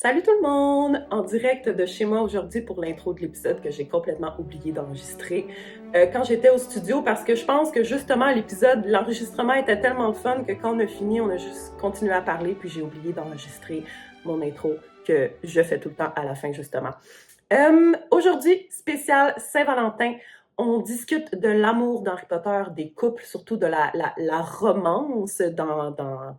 Salut tout le monde! En direct de chez moi aujourd'hui pour l'intro de l'épisode que j'ai complètement oublié d'enregistrer quand j'étais au studio parce que je pense que justement l'enregistrement était tellement fun que quand on a fini, on a juste continué à parler puis j'ai oublié d'enregistrer mon intro que je fais tout le temps à la fin justement. Aujourd'hui, spécial Saint-Valentin. On discute de l'amour d'Harry Potter, des couples, surtout de la romance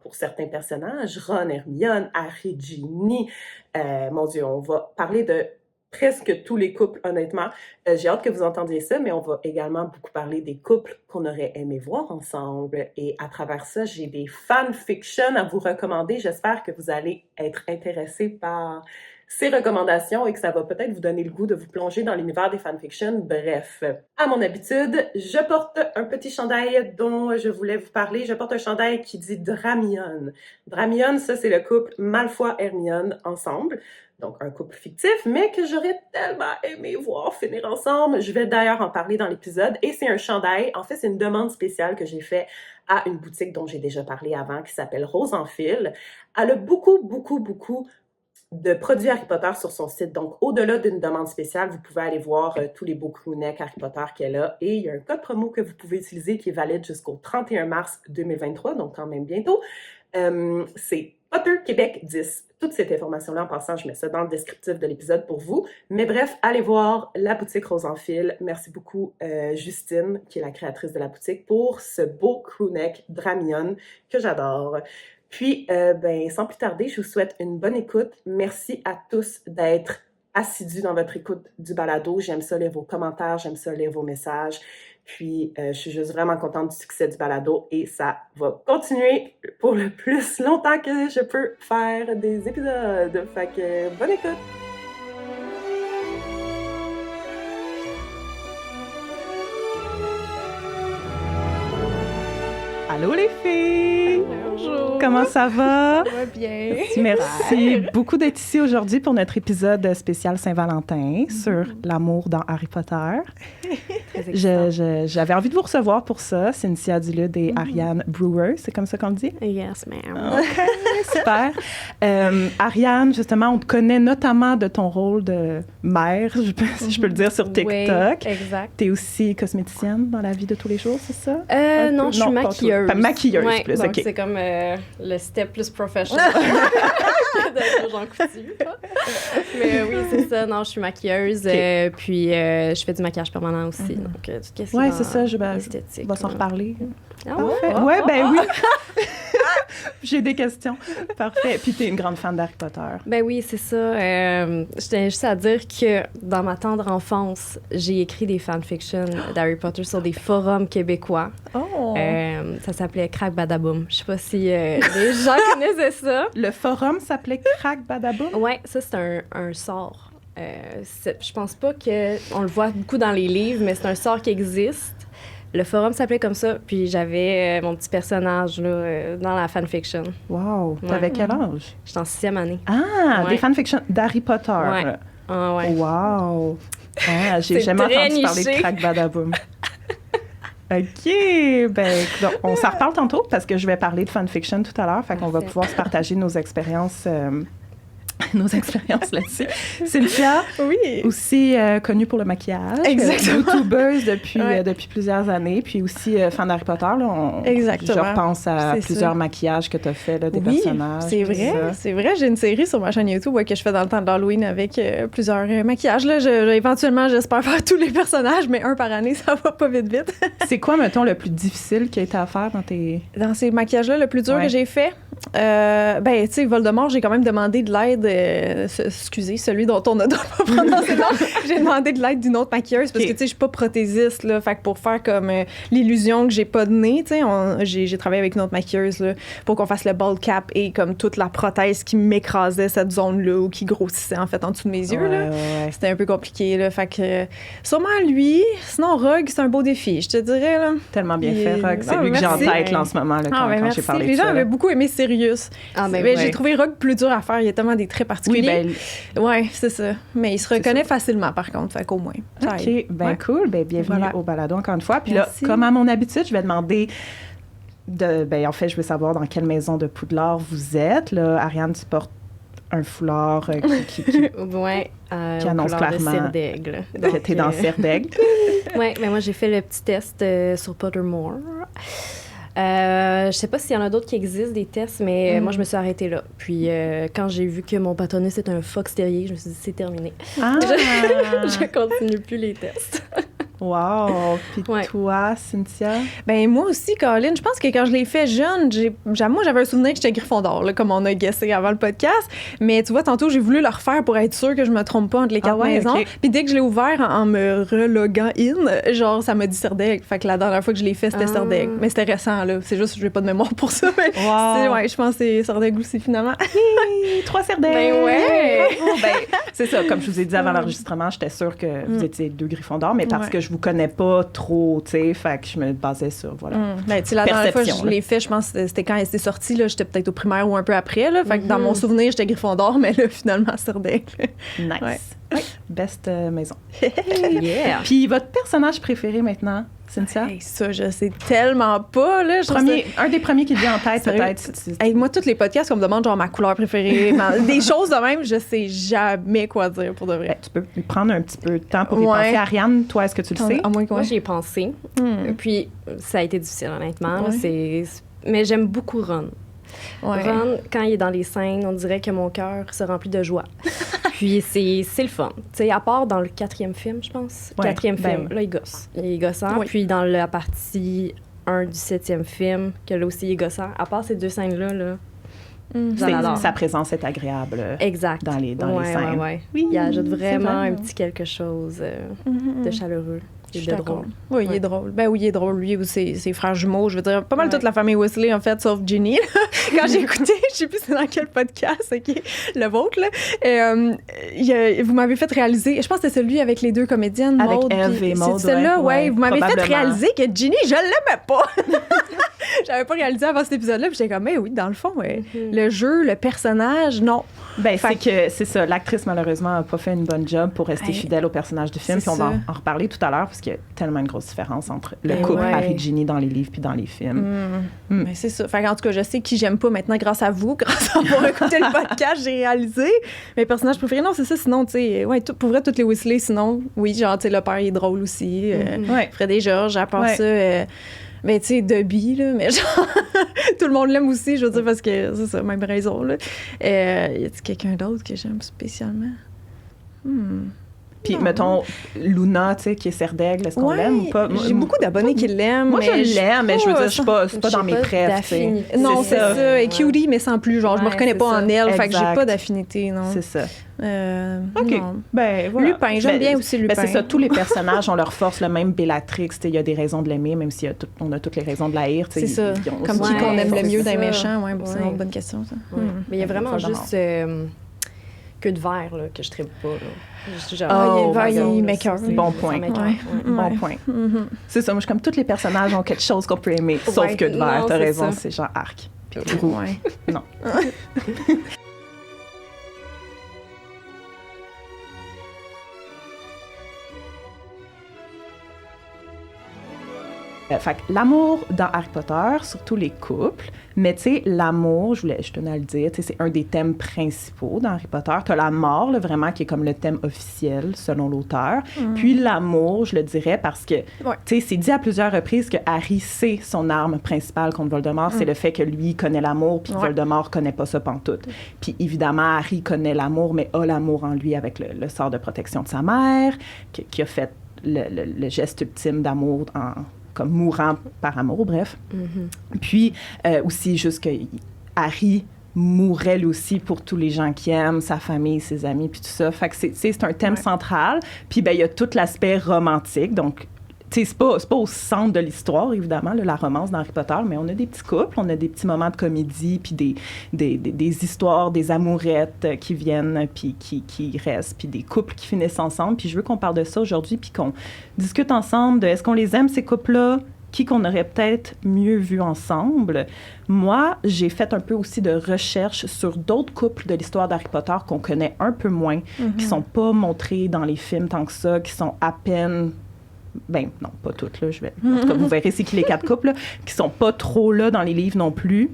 pour certains personnages, Ron, Hermione, Harry, Ginny. Mon Dieu, on va parler de presque tous les couples, honnêtement. J'ai hâte que vous entendiez ça, mais on va également beaucoup parler des couples qu'on aurait aimé voir ensemble. Et à travers ça, j'ai des fanfictions à vous recommander. J'espère que vous allez être intéressés par ces recommandations et que ça va peut-être vous donner le goût de vous plonger dans l'univers des fanfictions. Bref, à mon habitude, je porte un petit chandail dont je voulais vous parler. Je porte un chandail qui dit Dramione. Dramione, ça c'est le couple Malfoy-Hermione ensemble. Donc un couple fictif, mais que j'aurais tellement aimé voir finir ensemble. Je vais d'ailleurs en parler dans l'épisode. Et c'est un chandail, en fait c'est une demande spéciale que j'ai fait à une boutique dont j'ai déjà parlé avant, qui s'appelle Rose en fil. Elle a beaucoup de produits Harry Potter sur son site. Donc, au-delà d'une demande spéciale, vous pouvez aller voir tous les beaux crewnecks Harry Potter qu'elle a. Et il y a un code promo que vous pouvez utiliser qui est valide jusqu'au 31 mars 2023, donc quand même bientôt. C'est Potter Québec 10. Toute cette information-là, en passant, je mets ça dans le descriptif de l'épisode pour vous. Mais bref, allez voir la boutique Rose en fil. Merci beaucoup, Justine, qui est la créatrice de la boutique, pour ce beau crewneck Dramione que j'adore. Puis, sans plus tarder, je vous souhaite une bonne écoute. Merci à tous d'être assidus dans votre écoute du balado. J'aime ça lire vos commentaires, j'aime ça lire vos messages. Puis, je suis juste vraiment contente du succès du balado et ça va continuer pour le plus longtemps que je peux faire des épisodes. Fait que, bonne écoute! Allô les filles! Bonjour! Comment ça va? Ça va bien. Merci beaucoup d'être ici aujourd'hui pour notre épisode spécial Saint-Valentin sur l'amour dans Harry Potter. J'avais envie de vous recevoir pour ça, Cynthia Dulude et Ariane Brewer, c'est comme ça qu'on le dit? Yes, ma'am. OK, super. Ariane, justement, on te connaît notamment de ton rôle de mère, si je peux le dire, sur TikTok. Oui, exact. Tu es aussi cosméticienne dans la vie de tous les jours, c'est ça? Non, je suis maquilleuse. Maquilleuse, ouais, plus, donc OK. c'est comme le step plus professionnel d'être Jean Coutu. Mais oui, c'est ça. Non, je suis maquilleuse. Okay. Puis je fais du maquillage permanent aussi. Donc, tout ce qui est ouais, c'est ça. esthétique. On va s'en reparler. Ah ouais? Ouais, oui. J'ai des questions. Parfait. Puis t'es une grande fan d'Harry Potter. Ben oui, c'est ça. Je tiens juste à dire que dans ma tendre enfance, j'ai écrit des fanfictions d'Harry Potter sur des forums québécois. Oh! Ça s'appelait Crack Badaboom. Je sais pas si les gens connaissaient ça. Le forum s'appelait Crack Badaboom? Ouais, ça, c'est un sort. Je pense pas qu'on le voit beaucoup dans les livres, mais c'est un sort qui existe. Le forum s'appelait comme ça, puis j'avais mon petit personnage là, dans la fanfiction. Wow! T'avais quel âge? J'étais en 6e année. Ah! Ouais. Des fanfictions d'Harry Potter. Ouais. Ah ouais. Wow! Ah, j'ai C'est jamais très entendu parler de niché. Crack Badaboom. OK! Ben, donc, on s'en reparle tantôt parce que je vais parler de fanfiction tout à l'heure. Fait qu'on va pouvoir se partager nos expériences là-dessus. Cynthia, Oui. aussi connue pour le maquillage. Exactement. YouTubeuse depuis plusieurs années. Puis aussi fan d'Harry Potter. Là, Exactement. Je repense à C'est plusieurs ça. maquillages que tu as fait, là, des Oui, personnages. c'est tout vrai. ça. C'est vrai. J'ai une série sur ma chaîne YouTube que je fais dans le temps de l'Halloween avec plusieurs maquillages. Là, éventuellement, j'espère faire tous les personnages, mais un par année, ça va pas vite. C'est quoi, mettons, le plus difficile qui a été à faire dans tes... Dans ces maquillages-là, le plus dur que j'ai fait, tu sais, Voldemort, j'ai quand même demandé de l'aide. Excusez, celui dont on a pas prononcé le nom. J'ai demandé de l'aide d'une autre maquilleuse parce que, tu sais, je suis pas prothésiste, là. Fait que pour faire comme l'illusion que j'ai pas de nez, tu sais, j'ai travaillé avec une autre maquilleuse, là, pour qu'on fasse le bald cap et comme toute la prothèse qui m'écrasait cette zone-là ou qui grossissait, en fait, en dessous de mes yeux, là. Ouais. C'était un peu compliqué, là. Fait que, sûrement lui. Sinon, Rogue, c'est un beau défi, je te dirais, là. Tellement bien fait, Rogue. C'est Ah, lui que j'ai en merci. tête là, en ce moment, là, quand merci. j'ai parlé Les de gens ça. avaient beaucoup aimé Sirius. Ah, Mais ouais. j'ai trouvé Rogue plus dur à faire. Il y a tellement des traits particuliers. Oui, Ouais, c'est ça. Mais il se reconnaît facilement, par contre. Fait qu'au moins. ça OK, aide. ben Ouais. cool. Ben bienvenue Voilà. au balado encore une fois. Puis Merci. là, comme à mon habitude, je vais demander en fait, je veux savoir dans quelle maison de Poudlard vous êtes. Là, Ariane, tu portes un foulard qui Ouais, qui annonce clairement de cire d'aigle. que t'es dans cire d'aigle. Oui, mais moi, j'ai fait le petit test sur Pottermore. Je sais pas s'il y en a d'autres qui existent, des tests, mais moi, je me suis arrêtée là. Puis, quand j'ai vu que mon patronus c'était un fox terrier, je me suis dit, c'est terminé. Ah! Je continue plus les tests. Wow! Puis Ouais. toi, Cynthia? Ben moi aussi, Colin, je pense que quand je l'ai fait jeune, moi j'avais un souvenir que j'étais Gryffondor, là, comme on a guessé avant le podcast. Mais tu vois, tantôt, j'ai voulu le refaire pour être sûre que je me trompe pas entre les 4 maisons. OK. Puis dès que je l'ai ouvert en me reloguant in, genre, ça m'a dit Serdaigle. Fait que la dernière fois que je l'ai fait, c'était Serdaigle. Mais c'était récent, là. C'est juste que je n'ai pas de mémoire pour ça. Mais ouais, je pense que c'est Serdaigle aussi, finalement. Hey, 3 Serdaigle! Ben ouais! Bravo! Ben, c'est ça, comme je vous ai dit avant l'enregistrement, j'étais sûre que vous étiez 2 Gryffondors, mais parce que je vous connais pas trop, tu sais, fait que je me basais sur, voilà. Ben, tu sais, la dernière fois que Perception, je l'ai fait, je pense que c'était quand elle s'était sortie, là, j'étais peut-être au primaire ou un peu après, là. Fait que dans mon souvenir, j'étais Gryffondor, mais là, finalement, Serdaigle. Nice. Ouais. Oui, best maison. Yeah! Puis votre personnage préféré maintenant, Cynthia? Hey, ça, je sais tellement pas, là. Je trouve Un des premiers qui te vient en tête, Sérieux? peut-être. Hey, moi, tous les podcasts, on me demande genre ma couleur préférée, des choses de même, je sais jamais quoi dire pour de vrai. Ben, tu peux lui prendre un petit peu de temps pour y Ouais. penser. Ariane, toi, est-ce que tu le sais? À moins que Moi, j'y ai pensé. Puis, ça a été difficile, honnêtement. là. Ouais. Mais j'aime beaucoup Ron. Ouais. Ron, quand il est dans les scènes, on dirait que mon cœur se remplit de joie. Puis c'est le fun. Tu sais, à part dans le 4e film, je pense. Ouais, 4e ben film, oui. là, il gosse. Il est gossant. Oui. Puis dans la partie 1 du 7e film, que là aussi, il est gossant. À part ces 2 scènes-là, là, j'en adore. Sa présence est agréable Exact. dans les scènes. Ouais. Oui, Il ajoute c'est vraiment vrai. un petit quelque chose de chaleureux et Je suis de d'accord. drôle. Oui, il est drôle. Ben oui, il est drôle. Lui ou ses frères jumeaux, je veux dire, pas mal toute la famille Weasley, en fait, sauf Ginny. Quand j'ai écouté, je sais plus c'est dans quel podcast, OK, le vôtre, là, vous m'avez fait réaliser, je pense que c'est celui avec les 2 comédiennes, Avec Maude, Eve puis- et Maude, c'est celle-là, ouais, vous m'avez fait probablement. réaliser que Ginny, je l'aimais pas. J'avais pas réalisé avant cet épisode-là, puis j'étais comme, mais oui, dans le fond, le jeu, le personnage, non. Ben, Fait c'est ça. L'actrice, malheureusement, n'a pas fait une bonne job pour rester Hey, fidèle au personnage du film. c'est Puis on va ça. en reparler tout à l'heure, parce qu'il y a tellement une grosse différence entre le Ben couple ouais. Harry-Ginny dans les livres puis dans les films. Mais c'est ça. Fait en tout cas, je sais qui j'aime pas maintenant grâce à vous, grâce à avoir écouté le podcast, j'ai réalisé. Mes personnages préférés, non, c'est ça. Sinon, tu sais, ouais, pour vrai, toutes les Weasley, sinon, oui, genre, tu sais, le père, il est drôle aussi. Ouais. Fred et George, à part Ouais. ça, mais tu sais, Dobby, là, mais genre, tout le monde l'aime aussi, je veux dire, parce que c'est ça, même raison, là. Y a-t-il quelqu'un d'autre que j'aime spécialement? Puis, Non. mettons, Luna, tu sais, qui est Serdaigle, est-ce qu'on l'aime ou pas? J'ai beaucoup d'abonnés qui l'aiment. Moi, mais je l'aime, mais je veux dire, c'est pas J'ai dans mes pas préf, tu sais. d'affinité. Non, c'est ça. Et Ouais. cutie, mais sans plus. Genre, je me Ouais, reconnais c'est pas ça. en elle, fait que j'ai Exact. pas d'affinité, non. C'est ça. OK. OK. Ben, voilà. Lupin, j'aime bien aussi Lupin. Ben, c'est ça, tous les personnages ont leur force, le même Bellatrix, tu sais, il y a des raisons de l'aimer, même si on a toutes les raisons de la haïr, tu sais. C'est ça. ils ont Comme aussi qui qu'on des aime le forces. mieux c'est d'un ça. méchant, ouais, c'est Ouais. une bonne question, ça. Ouais. Mais il y a vraiment Voldemort. juste que de verre là, que je tripe pas. Là. Juste genre, Oh, il est my God, m'écoeure. c'est- Bon ça point. m'écoeure, Ouais. ouais. Bon point. C'est ça, moi, je suis comme tous les personnages ont quelque chose qu'on peut aimer, sauf Ouais, que de verre, non, t'as c'est raison, ça. c'est genre arc. Puis roux. Ouais. Non. Fait que l'amour dans Harry Potter, surtout les couples, mais tu sais, l'amour, je tenais à le dire, tu sais, c'est un des thèmes principaux dans Harry Potter. T'as la mort, là, vraiment, qui est comme le thème officiel, selon l'auteur. Puis l'amour, je le dirais, parce que, tu sais, c'est dit à plusieurs reprises que Harry, c'est son arme principale contre Voldemort, c'est le fait que lui connaît l'amour, puis Voldemort connaît pas ça pantoute. Puis évidemment, Harry connaît l'amour, mais a l'amour en lui avec le sort de protection de sa mère, qui a fait le geste ultime d'amour comme mourant par amour, bref. Puis aussi, juste que Harry mourrait lui aussi pour tous les gens qu'il aime, sa famille, ses amis, puis tout ça. Fait que c'est un thème central. Puis ben il y a tout l'aspect romantique, donc tu sais, c'est pas au centre de l'histoire, évidemment, là, la romance dans Harry Potter, mais on a des petits couples, on a des petits moments de comédie, puis des histoires, des amourettes qui viennent, puis qui restent, puis des couples qui finissent ensemble. Puis je veux qu'on parle de ça aujourd'hui, puis qu'on discute ensemble de est-ce qu'on les aime, ces couples-là, qui qu'on aurait peut-être mieux vu ensemble. Moi, j'ai fait un peu aussi de recherche sur d'autres couples de l'histoire d'Harry Potter qu'on connaît un peu moins, qui sont pas montrés dans les films tant que ça, qui sont à peine... Ben non, pas toutes, là. En tout cas, vous verrez c'est qui les 4 couples, là, qui sont pas trop là dans les livres non plus.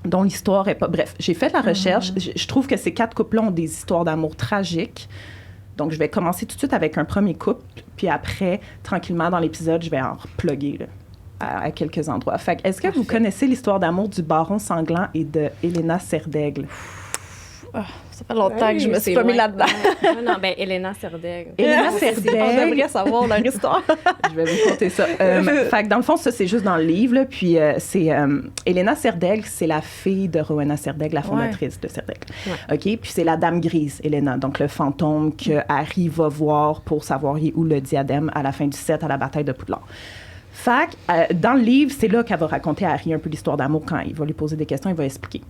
dont l'histoire est pas... Bref, j'ai fait de la recherche. Je trouve que ces 4 couples-là ont des histoires d'amour tragiques. Donc, je vais commencer tout de suite avec un premier couple, puis après, tranquillement, dans l'épisode, je vais en reploguer là, à quelques endroits. Fait que, est-ce que vous connaissez l'histoire d'amour du baron sanglant et de Elena Serdaigle? Ça fait longtemps que je me suis pas mis là-dedans. Non, ben Elena Serdaigle. Elena On Serdaigle. devrait savoir leur histoire. Je vais vous conter ça. Fait que dans le fond, ça, c'est juste dans le livre. Là, puis, c'est Elena Serdaigle, c'est la fille de Rowena Serdaigle, la fondatrice de Serdaigle. Ouais. OK? Puis, c'est la Dame Grise, Elena, donc le fantôme que Harry va voir pour savoir où le diadème à la fin du set, à la bataille de Poudlard. Fait que, dans le livre, c'est là qu'elle va raconter à Harry un peu l'histoire d'amour. Quand il va lui poser des questions, il va expliquer.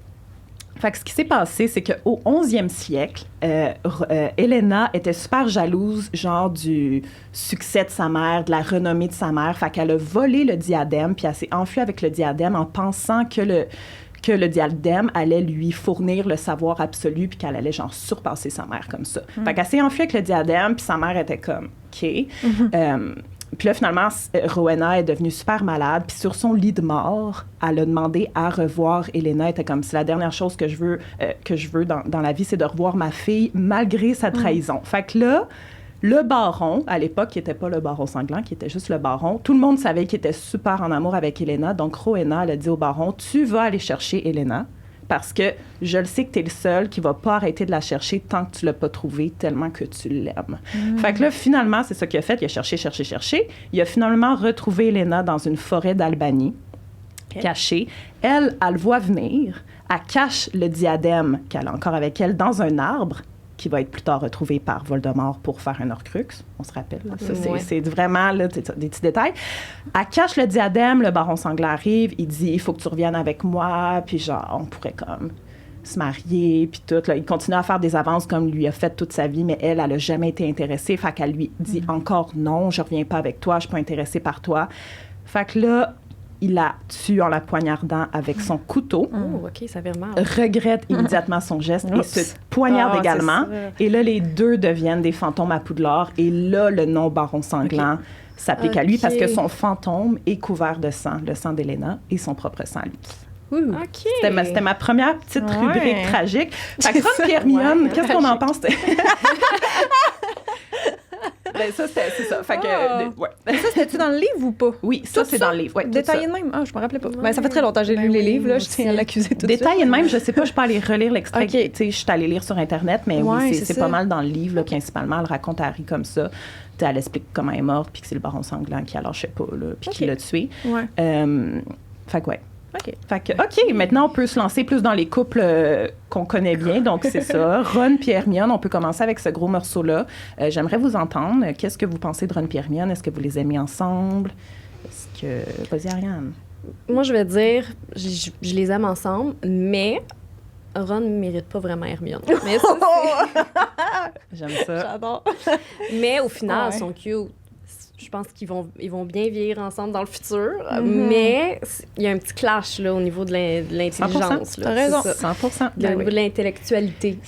Fait que ce qui s'est passé, c'est qu'au 11e siècle, Elena était super jalouse, genre du succès de sa mère, de la renommée de sa mère. Fait qu'elle a volé le diadème, puis elle s'est enfuie avec le diadème en pensant que le diadème allait lui fournir le savoir absolu, puis qu'elle allait genre surpasser sa mère comme ça. Fait qu'elle s'est enfuie avec le diadème, puis sa mère était comme « OK ». Puis là, finalement, Rowena est devenue super malade. Puis sur son lit de mort, elle a demandé à revoir Elena. Elle était comme, c'est la dernière chose que je veux dans la vie, c'est de revoir ma fille malgré sa trahison. Fait que là, le baron, à l'époque, qui n'était pas le baron sanglant, qui était juste le baron, tout le monde savait qu'il était super en amour avec Elena. Donc Rowena, elle a dit au baron, tu vas aller chercher Elena. Parce que je le sais que tu es le seul qui va pas arrêter de la chercher tant que tu l'as pas trouvée, tellement que tu l'aimes. Fait que là, finalement, c'est ça qu'il a fait. Il a cherché. Il a finalement retrouvé Elena dans une forêt d'Albanie, cachée. Elle le voit venir. Elle cache le diadème qu'elle a encore avec elle dans un arbre qui va être plus tard retrouvé par Voldemort pour faire un Horcrux. On se rappelle. Là. Ça, c'est vraiment là, des petits détails. Elle cache le diadème, le baron sanglant arrive, il dit « Il faut que tu reviennes avec moi », puis genre, on pourrait comme se marier, puis tout. Là. Il continue à faire des avances comme il lui a fait toute sa vie, mais elle a jamais été intéressée. Fait qu'elle lui dit encore « Non, je reviens pas avec toi, je suis pas intéressée par toi ». Fait que là, il la tue en la poignardant avec son couteau. Oh, OK, ça fait mal. Regrette immédiatement son geste et se poignarde également. Et là, les deux deviennent des fantômes à Poudlard. Et là, le nom baron sanglant s'applique à lui parce que son fantôme est couvert de sang, le sang d'Elena et son propre sang à lui. OK. C'était ma première petite rubrique tragique. Fait que Ron et Hermione, qu'est-ce qu'on en pense? Ben ça, c'est ça. Fait que, Ça, c'était-tu dans le livre ou pas? Oui, ça, c'est dans le livre. Ouais, détaillé de même? Ah, je me rappelais pas. Ben, ça fait très longtemps que j'ai lu les livres, là. Je tiens à l'accuser tout de suite. Détaillé de même, je sais pas, je peux aller relire l'extrait. Tu sais, je suis allée lire sur Internet, mais oui, c'est pas mal dans le livre, là, principalement. Elle raconte à Harry comme ça. T'sais, elle explique comment elle est morte, puis que c'est le baron sanglant qui a lâché pas, là, puis qui l'a tué. Ouais. Fait que, ouais. OK, maintenant, on peut se lancer plus dans les couples qu'on connaît bien. Donc, c'est ça. Ron et Hermione, on peut commencer avec ce gros morceau-là. J'aimerais vous entendre. Qu'est-ce que vous pensez de Ron et Hermione? Est-ce que vous les aimez ensemble? Est-ce que... Vas-y, Ariane. Moi, je vais dire, je les aime ensemble, mais Ron ne mérite pas vraiment Hermione. Mais ça, J'aime ça. J'adore. Mais au final, ils sont cute. Je pense qu'ils vont bien vieillir ensemble dans le futur, mais il y a un petit clash là, au niveau de l'intelligence. T'as raison. 100%. Au niveau de l'intellectualité.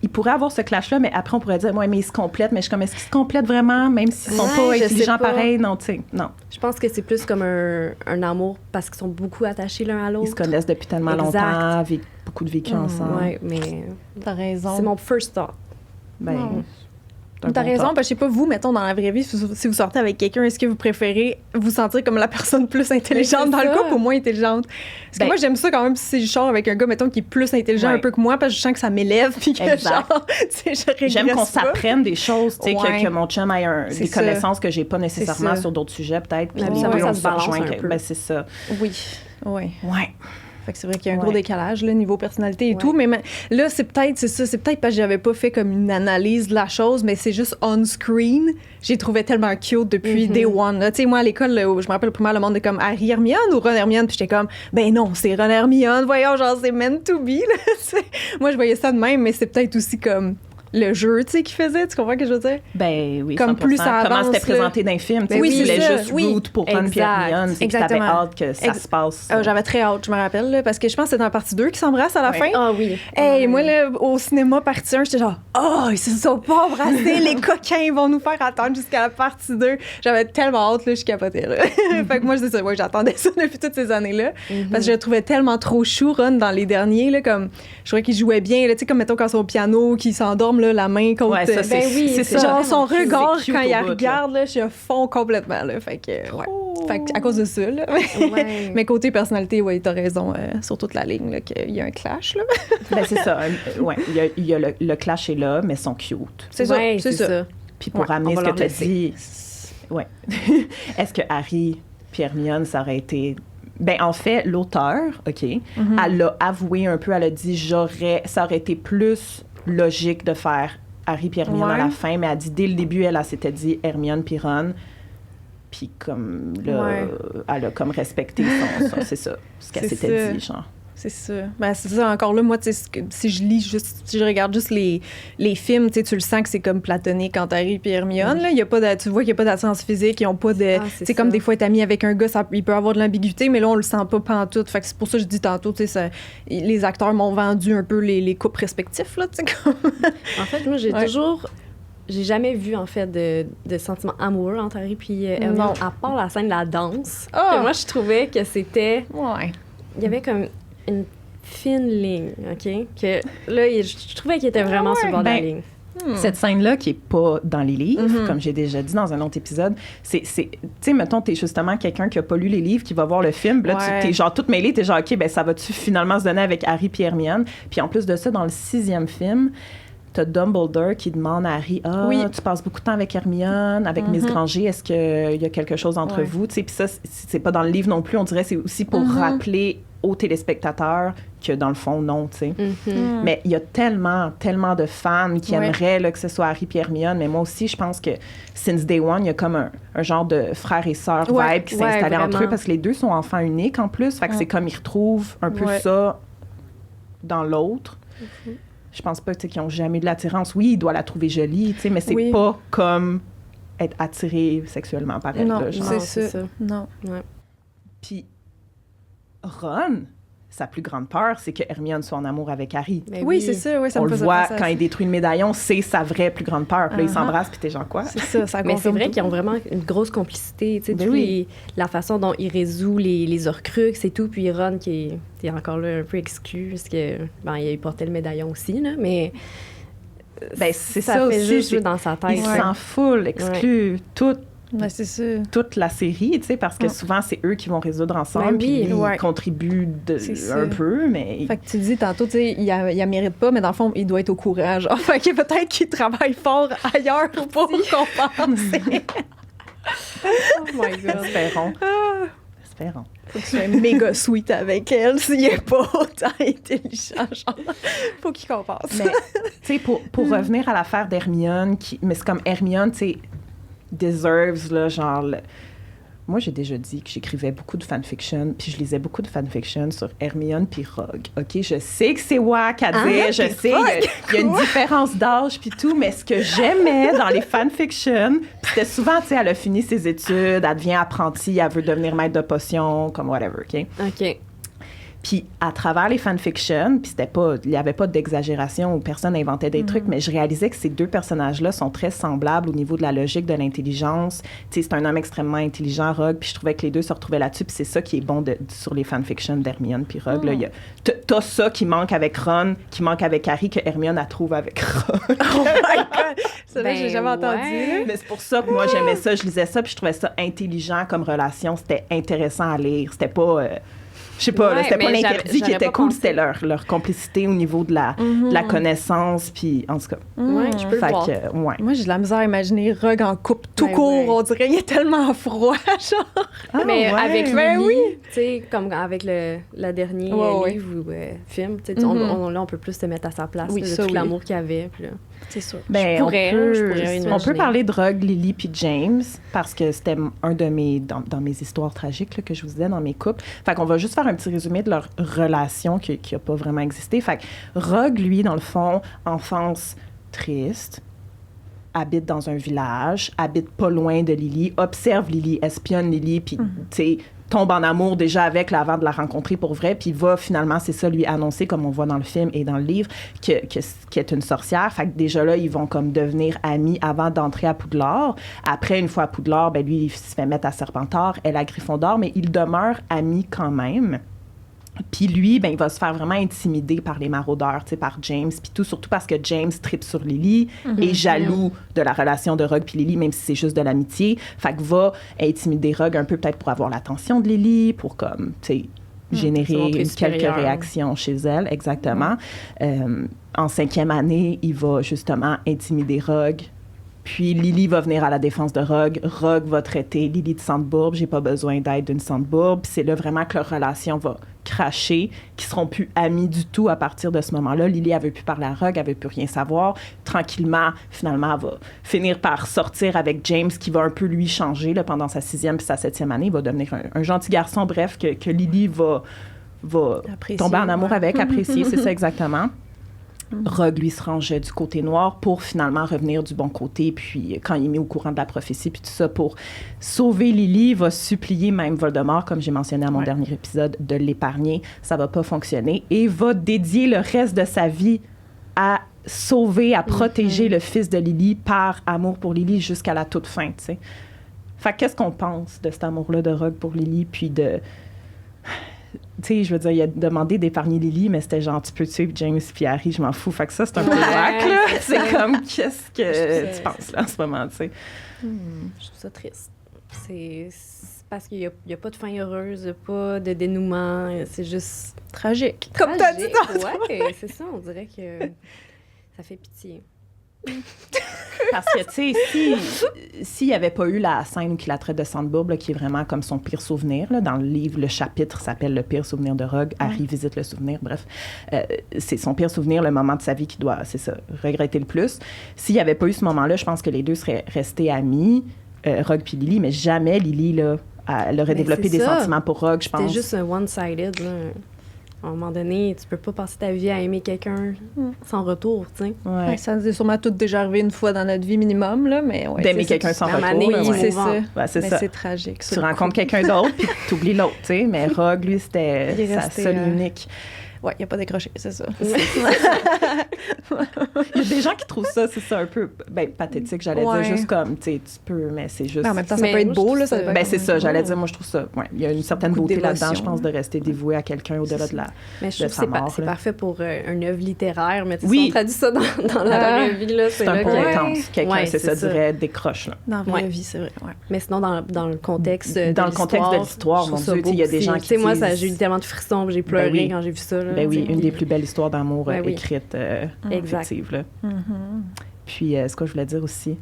Il pourrait avoir ce clash-là, mais après, on pourrait dire, ouais, mais ils se complètent. Mais je suis comme, est-ce qu'ils se complètent vraiment, même s'ils sont pas intelligents pareil? Non, tu sais, non. Je pense que c'est plus comme un amour parce qu'ils sont beaucoup attachés l'un à l'autre. Ils se connaissent depuis tellement longtemps, beaucoup de vécu ensemble. Oui, mais t'as raison. C'est mon first thought. T'as raison, parce que je sais pas, vous, mettons, dans la vraie vie, si vous sortez avec quelqu'un, est-ce que vous préférez vous sentir comme la personne plus intelligente dans le couple ou moins intelligente? Parce que moi, j'aime ça quand même si je sors avec un gars, mettons, qui est plus intelligent un peu que moi, parce que je sens que ça m'élève, puis que genre, tu sais, j'aime qu'on s'apprenne des choses, tu sais, que mon chum ait des connaissances que j'ai pas nécessairement sur d'autres sujets, peut-être, puis les deux, on se rejoint. Ben, c'est ça. Oui. Ouais. Fait que c'est vrai qu'il y a un gros décalage, là, niveau personnalité et tout. Mais là, c'est peut-être parce que j'avais pas fait comme une analyse de la chose, mais c'est juste on-screen. J'ai trouvé tellement cute depuis day one. Tu sais, moi, à l'école, je me rappelle, primaire, le monde est comme Harry Hermione ou Ron Hermione. Puis j'étais comme, ben non, c'est Ron Hermione. Voyons, genre, c'est meant to be. Là, moi, je voyais ça de même, mais c'est peut-être aussi comme le jeu, tu sais, qu'il faisait, tu comprends ce que je veux dire? Ben oui, Comme 100%. plus ça avance, comment c'était présenté dans le film. Tu sais, oui, tu c'est voulais ça, juste oui. root pour Ron et Hermione. Tu avais Exactement. hâte que ça se passe. J'avais très hâte, je me rappelle, là, parce que je pense que c'est dans la partie 2 qu'ils s'embrassent à la Ouais. fin. Ah oui. Hey, moi, là, au cinéma, partie 1, j'étais genre, oh, ils se sont pas embrassés, les coquins, ils vont nous faire attendre jusqu'à la partie 2. J'avais tellement hâte, là, je capotais, là. Fait que moi, c'est ça, ouais, j'attendais ça depuis toutes ces années-là. Parce que je le trouvais tellement trop chou, Ron, dans les derniers, là, comme, je trouvais qu'il jouait bien, là, tu sais, comme, mettons, quand ils sont au piano, qu'ils s'endorment, là, la main contre. Ouais, ça, Ben oui, c'est c'est ça. Genre, son C'est regard, cute quand au il la bout, là. regarde, là, je fonds complètement, là. Fait que, ouais. Fait que, à cause de ça, là. Ouais. Mais côté personnalité, ouais, t'as raison, sur toute la ligne, là, qu'il y a un clash, là. Ben, c'est ça. Ouais, il y a le clash est là, mais ils sont cute. C'est Ouais, ça, c'est ça. Puis pour Ouais, ramener on ce va que leur tu as laisser. dit, ouais. Est-ce que Harry puis Hermione, ça aurait été... Ben, en fait, l'auteur, OK, elle l'a avoué un peu, elle a dit, ça aurait été plus logique de faire Harry puis Hermione à la Ouais. fin, mais elle a dit, dès le début, elle s'était dit Hermione puis Ron. Puis comme, là, Ouais. elle a comme respecté c'est ça, ce qu'elle C'est s'était ça. dit, genre. C'est ça. Ben, c'est ça. Encore là, moi, tu sais, si je regarde juste les films, tu sais, tu le sens que c'est comme platonique entre Harry et Hermione. Là. Il y a pas tu vois qu'il n'y a pas d'attirance physique, ils ont pas de. Ah, c'est tu sais, comme ça. des fois, être ami avec un gars, il peut avoir de l'ambiguïté, mais là, on le sent pas pantoute. Fait que c'est pour ça que je dis tantôt, tu sais, les acteurs m'ont vendu un peu les couples respectifs, là, tu sais, comme. En fait, moi, Ouais. j'ai jamais vu, en fait, de sentiment amoureux entre Harry et Hermione, Non. à part la scène de la danse. Ah! Que moi, je trouvais que c'était... Ouais. Il y avait comme une fine ligne, OK? Que là, je trouvais qu'il était vraiment sur le bord de la Ben, ligne. Cette scène-là, qui est pas dans les livres, Mhm. comme j'ai déjà dit dans un autre épisode, tu sais, mettons, t'es justement quelqu'un qui a pas lu les livres, qui va voir le film, puis là, Ouais. t'es genre toute mêlée, t'es genre, OK, ben ça va-tu finalement se donner avec Harry puis Hermione? Puis en plus de ça, dans le 6e film, t'as Dumbledore qui demande à Harry, Oui. tu passes beaucoup de temps avec Hermione, avec Miss Granger, est-ce qu'il y a quelque chose entre Ouais. vous? Tu sais, puis ça, c'est pas dans le livre non plus, on dirait, c'est aussi pour rappeler aux téléspectateurs que dans le fond, non, tu sais. Mais il y a tellement, tellement de fans qui Ouais. aimeraient là, que ce soit Harry et Hermione, mais moi aussi, je pense que since day one, il y a comme un genre de frère et sœur Ouais, vibe qui s'est ouais, installé entre vraiment. eux parce que les deux sont enfants uniques en plus. Fait que c'est comme ils retrouvent un peu Ouais. ça dans l'autre. Je pense pas tu sais, qu'ils ont jamais eu de l'attirance. Oui, il doit la trouver jolie, tu sais, mais c'est Oui. pas comme être attiré sexuellement par elle. Non, là, genre. c'est Non, c'est ça. ça. Non. Puis Ron, sa plus grande peur, c'est que Hermione soit en amour avec Harry. Ben Oui, c'est ça. Oui, ça On me le faisait voit penser à quand ça. il détruit le médaillon, c'est sa vraie plus grande peur. Puis là, ils Uh-huh. s'embrassent, puis t'es genre quoi? C'est ça, ça Mais c'est confirme vrai tout. qu'ils ont vraiment une grosse complicité, tu sais, Ben tous oui. la façon dont il résout les Horcruxes et tout, puis Ron qui est encore là un peu exclu, parce que, ben, il portait le médaillon aussi, là, mais Ben, c'est ça ça fait aussi. juste jouer dans sa tête. Il s'en fout, exclut Ouais, c'est ça. toute la série, tu sais, parce que souvent, c'est eux qui vont résoudre ensemble, Ben puis oui, lui, ouais. il contribue C'est ça. un peu, mais... Fait que tu dis tantôt, tu sais, il la mérite pas, mais dans le fond, il doit être au courant, genre. Fait que peut-être qu'il travaille fort ailleurs pour compenser. Oh my God. Espérons. Espérons. Faut que tu sois méga sweet avec elle s'il est pas autant intelligent, genre. Faut qu'il compense. Mais, tu sais, pour revenir à l'affaire d'Hermione, mais c'est comme Hermione, tu sais, deserves, là, genre... Moi, j'ai déjà dit que j'écrivais beaucoup de fanfiction, puis je lisais beaucoup de fanfiction sur Hermione puis Rogue. OK, je sais que c'est wack à dire, je sais, il y a une différence d'âge puis tout, mais ce que j'aimais dans les fanfictions, puis c'était souvent, tu sais, elle a fini ses études, elle devient apprentie, elle veut devenir maître de potions, comme whatever, OK? OK. Puis à travers les fanfictions, puis il n'y avait pas d'exagération où personne inventait des trucs, mais je réalisais que ces deux personnages-là sont très semblables au niveau de la logique, de l'intelligence. Tu sais, c'est un homme extrêmement intelligent, Rogue, puis je trouvais que les deux se retrouvaient là-dessus, puis c'est ça qui est bon sur les fanfictions d'Hermione puis Rogue. Là, t'as ça qui manque avec Ron, qui manque avec Harry, que Hermione a trouve avec Rogue. Oh my God! Ça, là, j'ai Ben jamais entendu. ouais. Mais c'est pour ça que moi, j'aimais ça, je lisais ça, puis je trouvais ça intelligent comme relation. C'était intéressant à lire. C'était pas... je sais pas, là, Ouais, c'était pas mais l'interdit qui j'aurais était pas cool, pensé. c'était leur complicité au niveau de la connaissance, puis en tout cas. Ouais, je peux le Fait voir. que, ouais. Moi, j'ai de la misère à imaginer Rogue en couple tout Ben court. ouais. On dirait qu'il est tellement froid, genre. Mais ouais. avec Lily, Ben oui. tu sais, comme avec le dernier Ouais, livre ou film, tu sais, là, on peut plus se mettre à sa place, Oui, là, de ça, tout oui. l'amour qu'il y avait. Puis là. C'est sûr. Ben, je pourrais on imaginer. peut parler de Rogue, Lily puis James parce que c'était un de mes dans mes histoires tragiques là, que je vous disais dans mes couples. Fait qu'on va juste faire un petit résumé de leur relation qui a pas vraiment existé. Fait que Rogue, lui, dans le fond, enfance triste, habite dans un village, habite pas loin de Lily, observe Lily, espionne Lily, puis, tu sais, tombe en amour déjà avec là, avant de la rencontrer pour vrai, puis va finalement, c'est ça, lui annoncer, comme on voit dans le film et dans le livre, qu'elle est une sorcière. Fait que déjà là, ils vont comme devenir amis avant d'entrer à Poudlard. Après, une fois à Poudlard, ben lui, il se fait mettre à Serpentard, elle à Gryffondor, mais ils demeurent amis quand même. Puis lui, ben, il va se faire vraiment intimider par les maraudeurs, tu sais, par James, puis tout, surtout parce que James tripe sur Lily, est jaloux de la relation de Rogue puis Lily, même si c'est juste de l'amitié. Fait que va intimider Rogue un peu peut-être pour avoir l'attention de Lily, pour comme, tu sais, générer quelques réactions chez elle, exactement. En 5e année, il va justement intimider Rogue. Puis Lily va venir à la défense de Rogue. Rogue va traiter Lily de Sandbourbe. J'ai pas besoin d'aide d'une Sandbourbe. Puis c'est là vraiment que leur relation va cracher, qu'ils seront plus amis du tout à partir de ce moment-là. Lily, elle veut plus parler à Rogue, elle veut plus rien savoir. Tranquillement, finalement, elle va finir par sortir avec James, qui va un peu lui changer là, pendant sa 6e puis sa 7e année. Il va devenir un gentil garçon, bref, que Lily va tomber en amour avec, apprécier, c'est ça exactement. Rogue, lui, se range du côté noir pour finalement revenir du bon côté. Puis quand il est mis au courant de la prophétie, puis tout ça, pour sauver Lily, il va supplier même Voldemort, comme j'ai mentionné à mon dernier épisode, de l'épargner. Ça va pas fonctionner. Et va dédier le reste de sa vie à sauver, à protéger le fils de Lily par amour pour Lily jusqu'à la toute fin, tu sais. Fait qu'est-ce qu'on pense de cet amour-là de Rogue pour Lily, puis de... Tu sais, je veux dire, il a demandé d'épargner Lily, mais c'était genre, tu peux suivre James puis Harry, je m'en fous. Fait que ça, c'est un peu wack, là. C'est comme, qu'est-ce que tu penses, là, en ce moment, tu sais? Je trouve ça triste. C'est parce qu'il n'y a pas de fin heureuse, il n'y a pas de dénouement, c'est juste... Tragique. Comme tu as dit tantôt. Ouais, c'est ça, on dirait que ça fait pitié. Parce que, tu sais, s'il n'y avait pas eu la scène où il la traite de Sandbourbe, là, qui est vraiment comme son pire souvenir, là, dans le livre, le chapitre s'appelle « Le pire souvenir de Rogue », Harry visite le souvenir, bref. C'est son pire souvenir, le moment de sa vie qu'il doit, c'est ça, regretter le plus. S'il n'y avait pas eu ce moment-là, je pense que les deux seraient restés amis, Rogue puis Lily, mais jamais Lily, là, elle aurait développé des sentiments pour Rogue, je pense. C'était juste un one-sided, là. À un moment donné, tu peux pas passer ta vie à aimer quelqu'un sans retour, tu sais. Ouais. Ça nous est sûrement tout déjà arrivé une fois dans notre vie minimum, là, mais ouais. D'aimer quelqu'un sans retour. C'est ça. Ouais, c'est ça. C'est tragique. Tu rencontres quelqu'un d'autre, puis tu oublies l'autre, tu sais. Mais Rogue, lui, c'était sa seule unique. Ouais, il n'y a pas décroché, c'est ça. Il y a des gens qui trouvent ça, c'est ça, un peu pathétique, j'allais dire, juste comme, tu sais, tu peux, mais c'est juste... Mais en même temps, ça peut être beau, là. C'est ça, j'allais dire, moi, je trouve ça, il y a une certaine beauté là-dedans, je pense, de rester dévoué à quelqu'un au-delà de la Mais je trouve que c'est parfait pour une œuvre littéraire, mais tu sais, si on traduit ça dans la vraie vie, là, c'est un peu intense. Quelqu'un, c'est ça, dirait décroche, là. Dans la vraie vie, c'est vrai, Mais sinon, dans le contexte de l'histoire, mon Dieu, il y a des gens qui disent... Tu sais, moi, j'ai eu tellement de frissons, j'ai pleuré quand j'ai vu ça, là. Ben oui, une des plus belle histoire d'amour écrite, effective. Là. Puis, ce que je voulais dire aussi,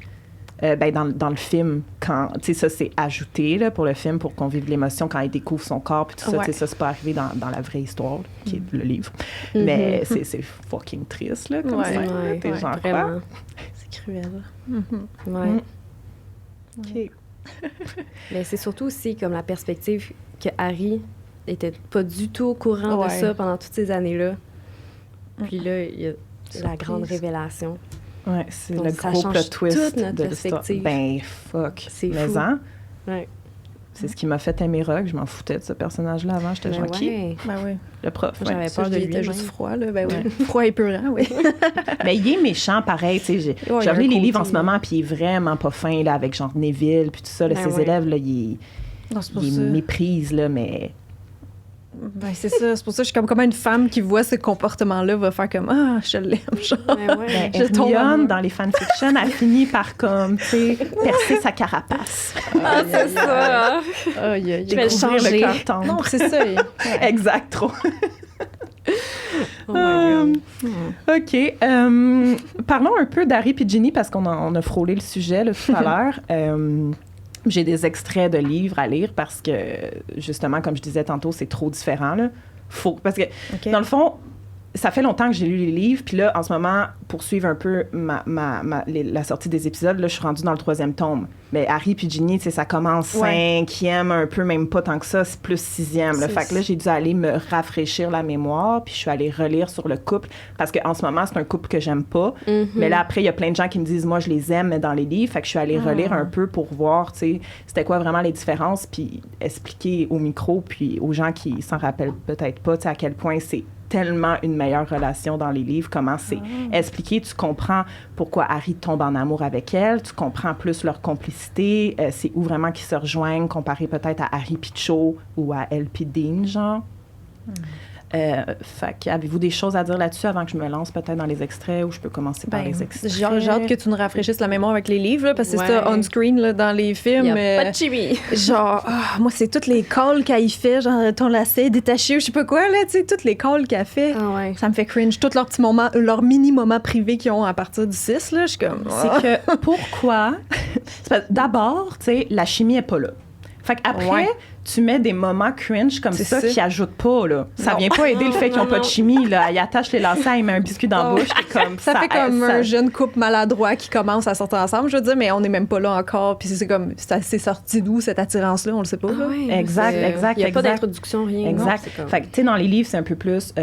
dans le film, quand, tu sais, ça, c'est ajouté là, pour le film, pour qu'on vive l'émotion quand il découvre son corps, puis tout ça, tu sais, ça, c'est pas arrivé dans la vraie histoire, là, qui est le livre. Mais c'est fucking triste, là, comme ça. T'es genre, vraiment. C'est cruel. OK. Mais c'est surtout aussi comme la perspective que Harry était pas du tout au courant de ça pendant toutes ces années-là. Puis là, il y a la grande révélation. Ouais, c'est le gros plot twist toute notre de l'histoire. perspective. Ben, fuck. C'est fou. Ouais. C'est ce qui m'a fait aimer Rogue. Je m'en foutais de ce personnage-là avant. J'étais genre, qui? Ben oui. Le prof. J'avais peur de lui. Il était juste froid, là. Ben oui. Froid et peurant, oui. Mais il est méchant, pareil. Tu sais, j'ai relis les livres en ce moment, puis il est vraiment pas fin, là, avec genre Neville, puis tout ça. Là, ses élèves, là, il méprise, là, mais... Ben, c'est ça. C'est pour ça que je suis comme comment une femme qui voit ce comportement-là va faire comme « Ah, je l'aime, genre. » Hermione, dans les fanfictions, a fini par comme, tu sais, percer sa carapace. C'est ça. Je vais changer. Le cœur tendre. Non, c'est ça. Exact, trop. OK. Parlons un peu d'Harry et Ginny, parce qu'on a frôlé le sujet là, tout à l'heure. J'ai des extraits de livres à lire parce que, justement, comme je disais tantôt, c'est trop différent. Là. Parce que, dans le fond, ça fait longtemps que j'ai lu les livres, puis là, en ce moment, pour suivre un peu la sortie des épisodes, là, je suis rendue dans le 3e tome. Mais Harry puis Ginny, tu sais, ça commence 5e, un peu, même pas tant que ça, c'est plus 6e. Là. Fait que là, j'ai dû aller me rafraîchir la mémoire, puis je suis allée relire sur le couple, parce qu'en ce moment, c'est un couple que j'aime pas. Mais là, après, il y a plein de gens qui me disent, moi, je les aime, mais dans les livres. Fait que je suis allée relire un peu pour voir, tu sais, c'était quoi vraiment les différences, puis expliquer au micro, puis aux gens qui s'en rappellent peut-être pas, tu sais, à quel point c'est tellement une meilleure relation dans les livres, comment c'est expliqué, tu comprends pourquoi Harry tombe en amour avec elle, tu comprends plus leur complicité, c'est où vraiment qu'ils se rejoignent, comparé peut-être à Harry puis Cho ou à Elle puis Dean, genre. Fait que, avez-vous des choses à dire là-dessus avant que je me lance peut-être dans les extraits ou je peux commencer par les extraits? J'ai hâte que tu nous rafraîchisses la mémoire avec les livres, là, parce que c'est ça, on-screen, là, dans les films. Il n'y a pas de chimie. Genre, moi, c'est toutes les calls qu'elle fait, genre ton lacet détaché ou je sais pas quoi, là, tu sais, toutes les calls qu'elle fait. Ça me fait cringe. Tous leurs petits moments, leurs mini-moments privés qu'ils ont à partir du 6, là, je suis comme... C'est que, pourquoi? D'abord, tu sais, la chimie est pas là. Fait qu'après, tu mets des moments cringe comme ça qui ajoutent pas, là. Ça vient pas aider le fait qu'ils ont pas de chimie, là. Il attache les lacets, il met un biscuit dans la bouche, comme ça fait comme un jeune couple maladroit qui commence à sortir ensemble, je veux dire, mais on n'est même pas là encore. Puis c'est comme, c'est sorti d'où, cette attirance-là? On le sait pas, là. Exact. Il n'y a pas d'introduction, rien. Exact. Fait que, tu sais, dans les livres, c'est un peu plus...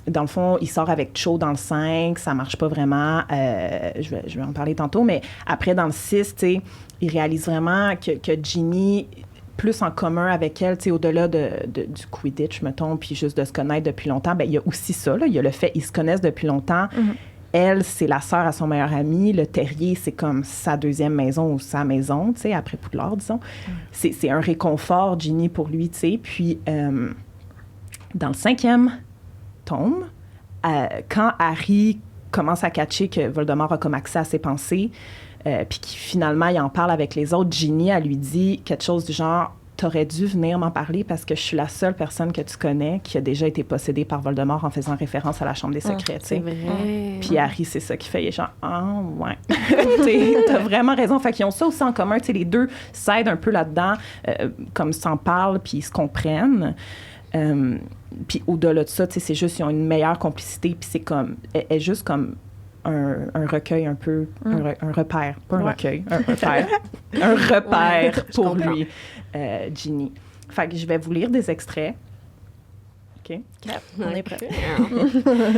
dans le fond, il sort avec Cho dans le 5, ça marche pas vraiment. Je vais en parler tantôt, mais après, dans le 6, tu sais, il réalise vraiment que Ginny, plus en commun avec elle, tu sais, au-delà du Quidditch, mettons, puis juste de se connaître depuis longtemps, bien, il y a aussi ça, là. Il y a le fait qu'ils se connaissent depuis longtemps. Elle, c'est la sœur à son meilleur ami. Le terrier, c'est comme sa 2e maison ou sa maison, tu sais, après Poudlard, disons. C'est un réconfort, Ginny, pour lui, tu sais. Puis, dans le 5e tome, quand Harry commence à catcher que Voldemort a comme accès à ses pensées, puis qui finalement, il en parle avec les autres, Ginny, elle lui dit quelque chose du genre « T'aurais dû venir m'en parler parce que je suis la seule personne que tu connais qui a déjà été possédée par Voldemort en faisant référence à la Chambre des Secrets. » C'est vrai. Puis Harry, c'est ça qui fait. Il est genre « Ah, ouais. » T'as vraiment raison. Fait qu'ils ont ça aussi en commun. T'sais, les deux s'aident un peu là-dedans, comme s'en parlent, puis ils se comprennent. Puis au-delà de ça, c'est juste qu'ils ont une meilleure complicité, puis c'est comme... Elle est juste comme... Un recueil un peu, un repère, pas un recueil, un repère. Un repère pour lui, Ginny. Fait que je vais vous lire des extraits. OK? On est prêt.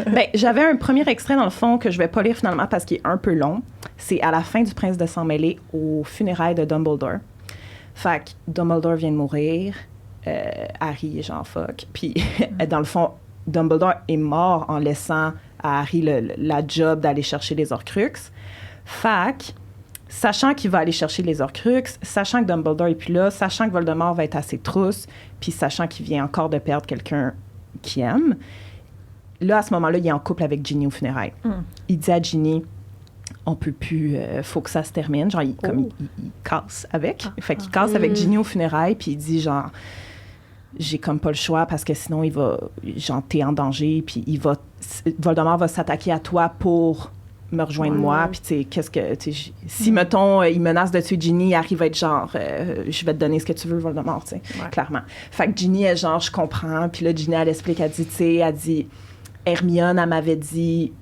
Bien, j'avais un premier extrait, dans le fond, que je vais pas lire finalement parce qu'il est un peu long. C'est à la fin du Prince de Sang-Mêlé, aux funérailles de Dumbledore. Fait que Dumbledore vient de mourir, Harry est genre fuck. Puis, dans le fond, Dumbledore est mort en laissant à Harry la job d'aller chercher les Horcruxes. Fait que, sachant qu'il va aller chercher les Horcruxes, sachant que Dumbledore est plus là, sachant que Voldemort va être à ses trousses, puis sachant qu'il vient encore de perdre quelqu'un qu'il aime, là, à ce moment-là, il est en couple avec Ginny aux funérailles. Il dit à Ginny, on peut plus, faut que ça se termine. Genre, il casse avec. Fait qu'il casse avec Ginny aux funérailles, puis il dit genre... J'ai comme pas le choix parce que sinon, il va... Genre, t'es en danger, puis Voldemort va s'attaquer à toi pour me rejoindre moi. Puis, tu sais, qu'est-ce que... Si, mettons, il menace de tuer Ginny, Harry va être genre, je vais te donner ce que tu veux, Voldemort, tu sais, clairement. Fait que Ginny est genre, je comprends. Puis là, Ginny, elle explique, elle dit, Hermione, elle m'avait dit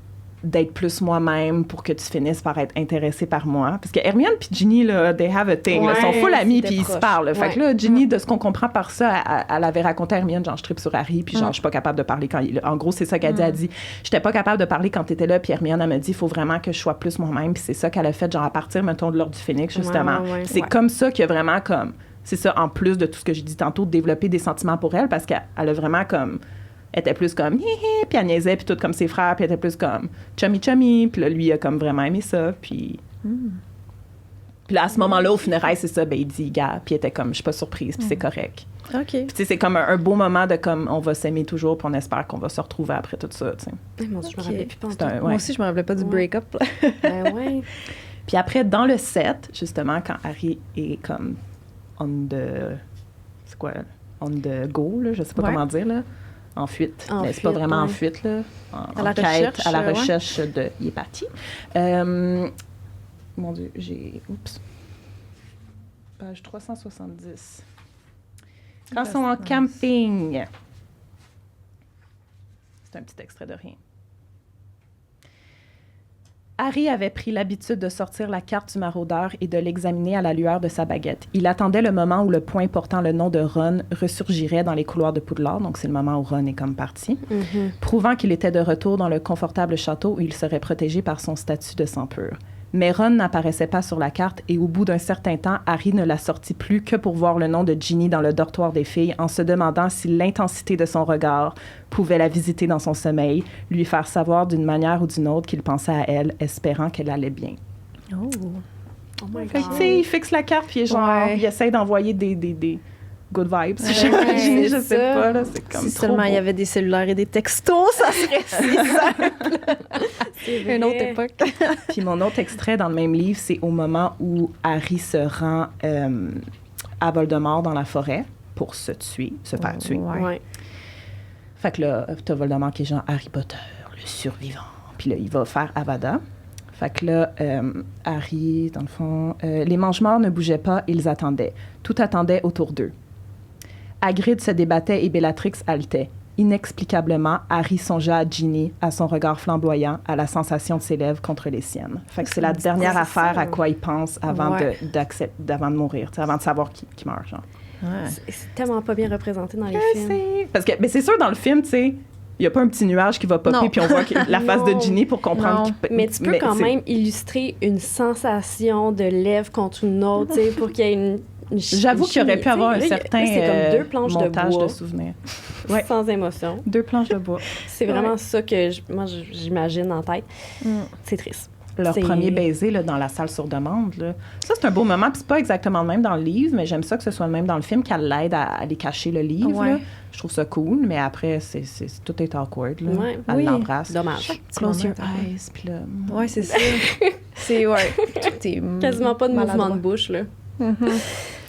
d'être plus moi-même pour que tu finisses par être intéressée par moi. Parce que Hermione puis Ginny, là, they have a thing. Ils sont full amis, puis ils se parlent. Fait que là, Ginny, de ce qu'on comprend par ça, elle avait raconté à Hermione, genre, je tripe sur Harry, puis genre, je suis pas capable de parler quand il est là. En gros, c'est ça qu'elle dit. Elle dit, j'étais pas capable de parler quand t'étais là, puis Hermione, elle me dit, il faut vraiment que je sois plus moi-même. Puis c'est ça qu'elle a fait, genre, à partir, mettons, de l'Ordre du Phénix, justement. C'est comme ça qu'il y a vraiment comme... C'est ça, en plus de tout ce que j'ai dit tantôt, développer des sentiments pour elle, parce qu'elle a vraiment comme... Elle était plus comme hi, puis elle niaisait, puis tout comme ses frères, puis elle était plus comme chummy, puis là, lui, il a comme vraiment aimé ça, puis... Puis là, à ce moment-là, au funérailles, c'est ça, ben il dit, gars, puis il était comme, je suis pas surprise, puis c'est correct. OK. Puis tu sais, c'est comme un beau moment de comme, on va s'aimer toujours, puis on espère qu'on va se retrouver après tout ça, tu sais. Mon Dieu, je me rappelais plus pas. Moi aussi, je me rappelais pas du break-up. Ben ouais. Puis après, dans le 7, justement, quand Harry est comme on the... C'est quoi? On the go, là, je sais pas comment dire, là. En fuite. Mais c'est pas vraiment en fuite, là. À la recherche. À la recherche de... Il est parti. Mon Dieu, j'ai... Oups. Page 370. Quand ils sont en camping. C'est un petit extrait de rien. Harry avait pris l'habitude de sortir la carte du maraudeur et de l'examiner à la lueur de sa baguette. Il attendait le moment où le point portant le nom de Ron ressurgirait dans les couloirs de Poudlard, donc c'est le moment où Ron est comme parti, prouvant qu'il était de retour dans le confortable château où il serait protégé par son statut de sang pur. Mais Ron n'apparaissait pas sur la carte et au bout d'un certain temps, Harry ne la sortit plus que pour voir le nom de Ginny dans le dortoir des filles en se demandant si l'intensité de son regard pouvait la visiter dans son sommeil, lui faire savoir d'une manière ou d'une autre qu'il pensait à elle, espérant qu'elle allait bien. Oh. Oh my Fait que, God. tu sais, il fixe la carte puis genre, Ouais. il essaie d'envoyer des good vibes. J'imagine, je sais ça. pas, là, c'est comme Si trop seulement il y beau. avait des cellulaires et des textos, ça serait si simple. C'est vrai. Une autre époque. Puis mon autre extrait dans le même livre, c'est au moment où Harry se rend à Voldemort dans la forêt pour se faire tuer. Ouais. Ouais. Fait que là, t'as Voldemort qui est genre Harry Potter, le survivant. Puis là, il va faire Avada. Fait que là, Harry, dans le fond, les mange-morts ne bougeaient pas, ils attendaient. Tout attendait autour d'eux. Hagrid se débattait et Bellatrix haletait. Inexplicablement, Harry songeait à Ginny, à son regard flamboyant, à la sensation de ses lèvres contre les siennes. Fait que c'est la dernière affaire à quoi il pense avant, avant de mourir, avant de savoir qui meurt, genre. Ouais. C'est tellement pas bien représenté dans les films. Parce que, mais c'est sûr, dans le film, tu sais, il n'y a pas un petit nuage qui va popper Non. puis on voit la face de Non. Ginny pour comprendre Non. qu'il Mais tu peux quand c'est- même illustrer une sensation de lèvres contre une autre, tu sais, pour qu'il y ait une J'avoue qu'il aurait pu avoir un là, certain c'est comme deux planches de montage bois de souvenirs. Ouais. sans émotion. 2 planches de bois. C'est vraiment ça que moi j'imagine en tête. C'est triste. Leur C'est- premier baiser là, dans la salle sur demande. Là. Ça, c'est un beau moment. Puis c'est pas exactement le même dans le livre, mais j'aime ça que ce soit le même dans le film, qu'elle l'aide à aller cacher le livre. Ouais. Là. Je trouve ça cool, mais après, tout est awkward. Là. Ouais. Elle Oui. l'embrasse. Dommage. Close your moment, eyes. Puis là... Ouais, c'est ça. C'est, ouais. T'es Quasiment pas de maladroit. mouvement de bouche, là. Mhm.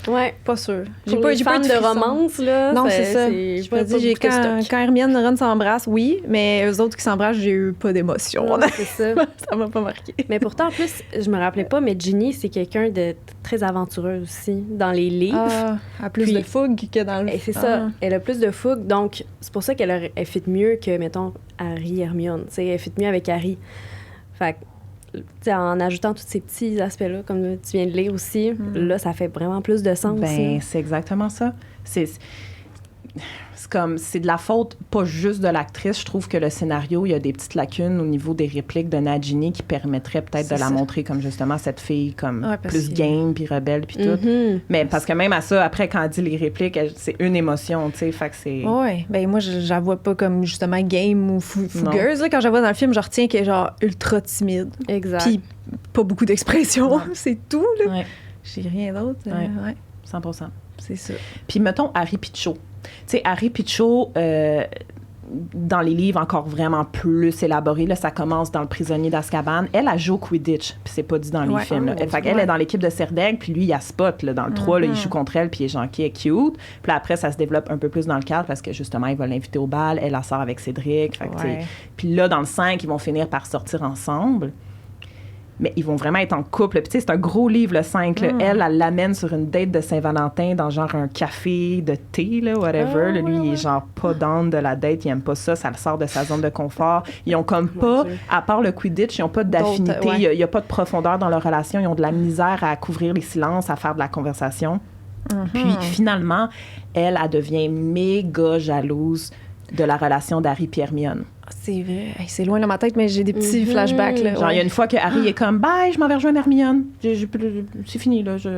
Ouais. Pas sûr. J'ai pas, eu fans de de frisson. romance, là. Non, c'est ça. Je Je me dis, j'ai quand Hermione et Ron s'embrassent, oui, mais eux autres qui s'embrassent, j'ai eu pas d'émotion. C'est ça. Ça m'a pas marqué. Mais pourtant, en plus, je me rappelais pas, mais Ginny, c'est quelqu'un de très aventureux aussi dans les livres. Ah, à plus Puis- de fougue que dans le... Et c'est ça, elle a plus de fougue, donc c'est pour ça qu'elle fit mieux que, mettons, Harry et Hermione. Tu sais, elle fit mieux avec Harry. Fait que, tu sais, en ajoutant tous ces petits aspects-là, comme tu viens de lire aussi, là, ça fait vraiment plus de sens. Ben, c'est exactement ça. C'est comme, c'est de la faute, pas juste de l'actrice. Je trouve que le scénario, il y a des petites lacunes au niveau des répliques de Nagini qui permettraient peut-être de C'est la ça. montrer comme justement cette fille comme Ouais, parce plus que- game puis rebelle puis tout. Mhm. Mais parce que même à ça, après, quand elle dit les répliques, c'est une émotion, tu sais, fait que c'est... Ouais, ben moi, je la vois pas comme justement game ou fougueuse. Là, quand je la vois dans le film, je retiens qu'elle est genre ultra timide. Exact. Puis pas beaucoup d'expression. C'est tout, là. Ouais, J'ai rien d'autre. Ouais. Ouais, 100%. c'est ça. Puis mettons Harry Picho. Tu sais, Harry Picho, dans les livres encore vraiment plus élaborés, là, ça commence dans Le prisonnier d'Azkaban. Elle joue au Quidditch, puis c'est pas dit dans les Ouais. films. Là. Oh, Fait qu'elle ouais. est dans l'équipe de Serdaigle, puis lui, il y a Spot là, dans le 3, là, il joue contre elle, puis il est genre qui est cute. Puis là, après, ça se développe un peu plus dans le cadre parce que justement, il va l'inviter au bal, elle sort avec Cédric. Fait que, tu sais, Ouais. puis là, dans le 5, ils vont finir par sortir ensemble. Mais ils vont vraiment être en couple. Puis tu sais, c'est un gros livre, le 5. là. Elle l'amène sur une date de Saint-Valentin dans genre un café de thé, là, whatever. Là, lui, il est genre pas down de la date, il aime pas ça, ça le sort de sa zone de confort. Ils ont comme pas, Dieu. à part le Quidditch, ils ont pas d'affinité, D'autres, ouais. il y a pas de profondeur dans leur relation, ils ont de la misère à couvrir les silences, à faire de la conversation. Puis finalement, elle devient méga jalouse de la relation d'Harry et Hermione. C'est vrai. Hey, c'est loin dans ma tête, mais j'ai des petits flashbacks. Là. Genre, il y a une fois que Harry est comme « Bye, je m'en vais rejoindre Hermione. C'est fini, là. Je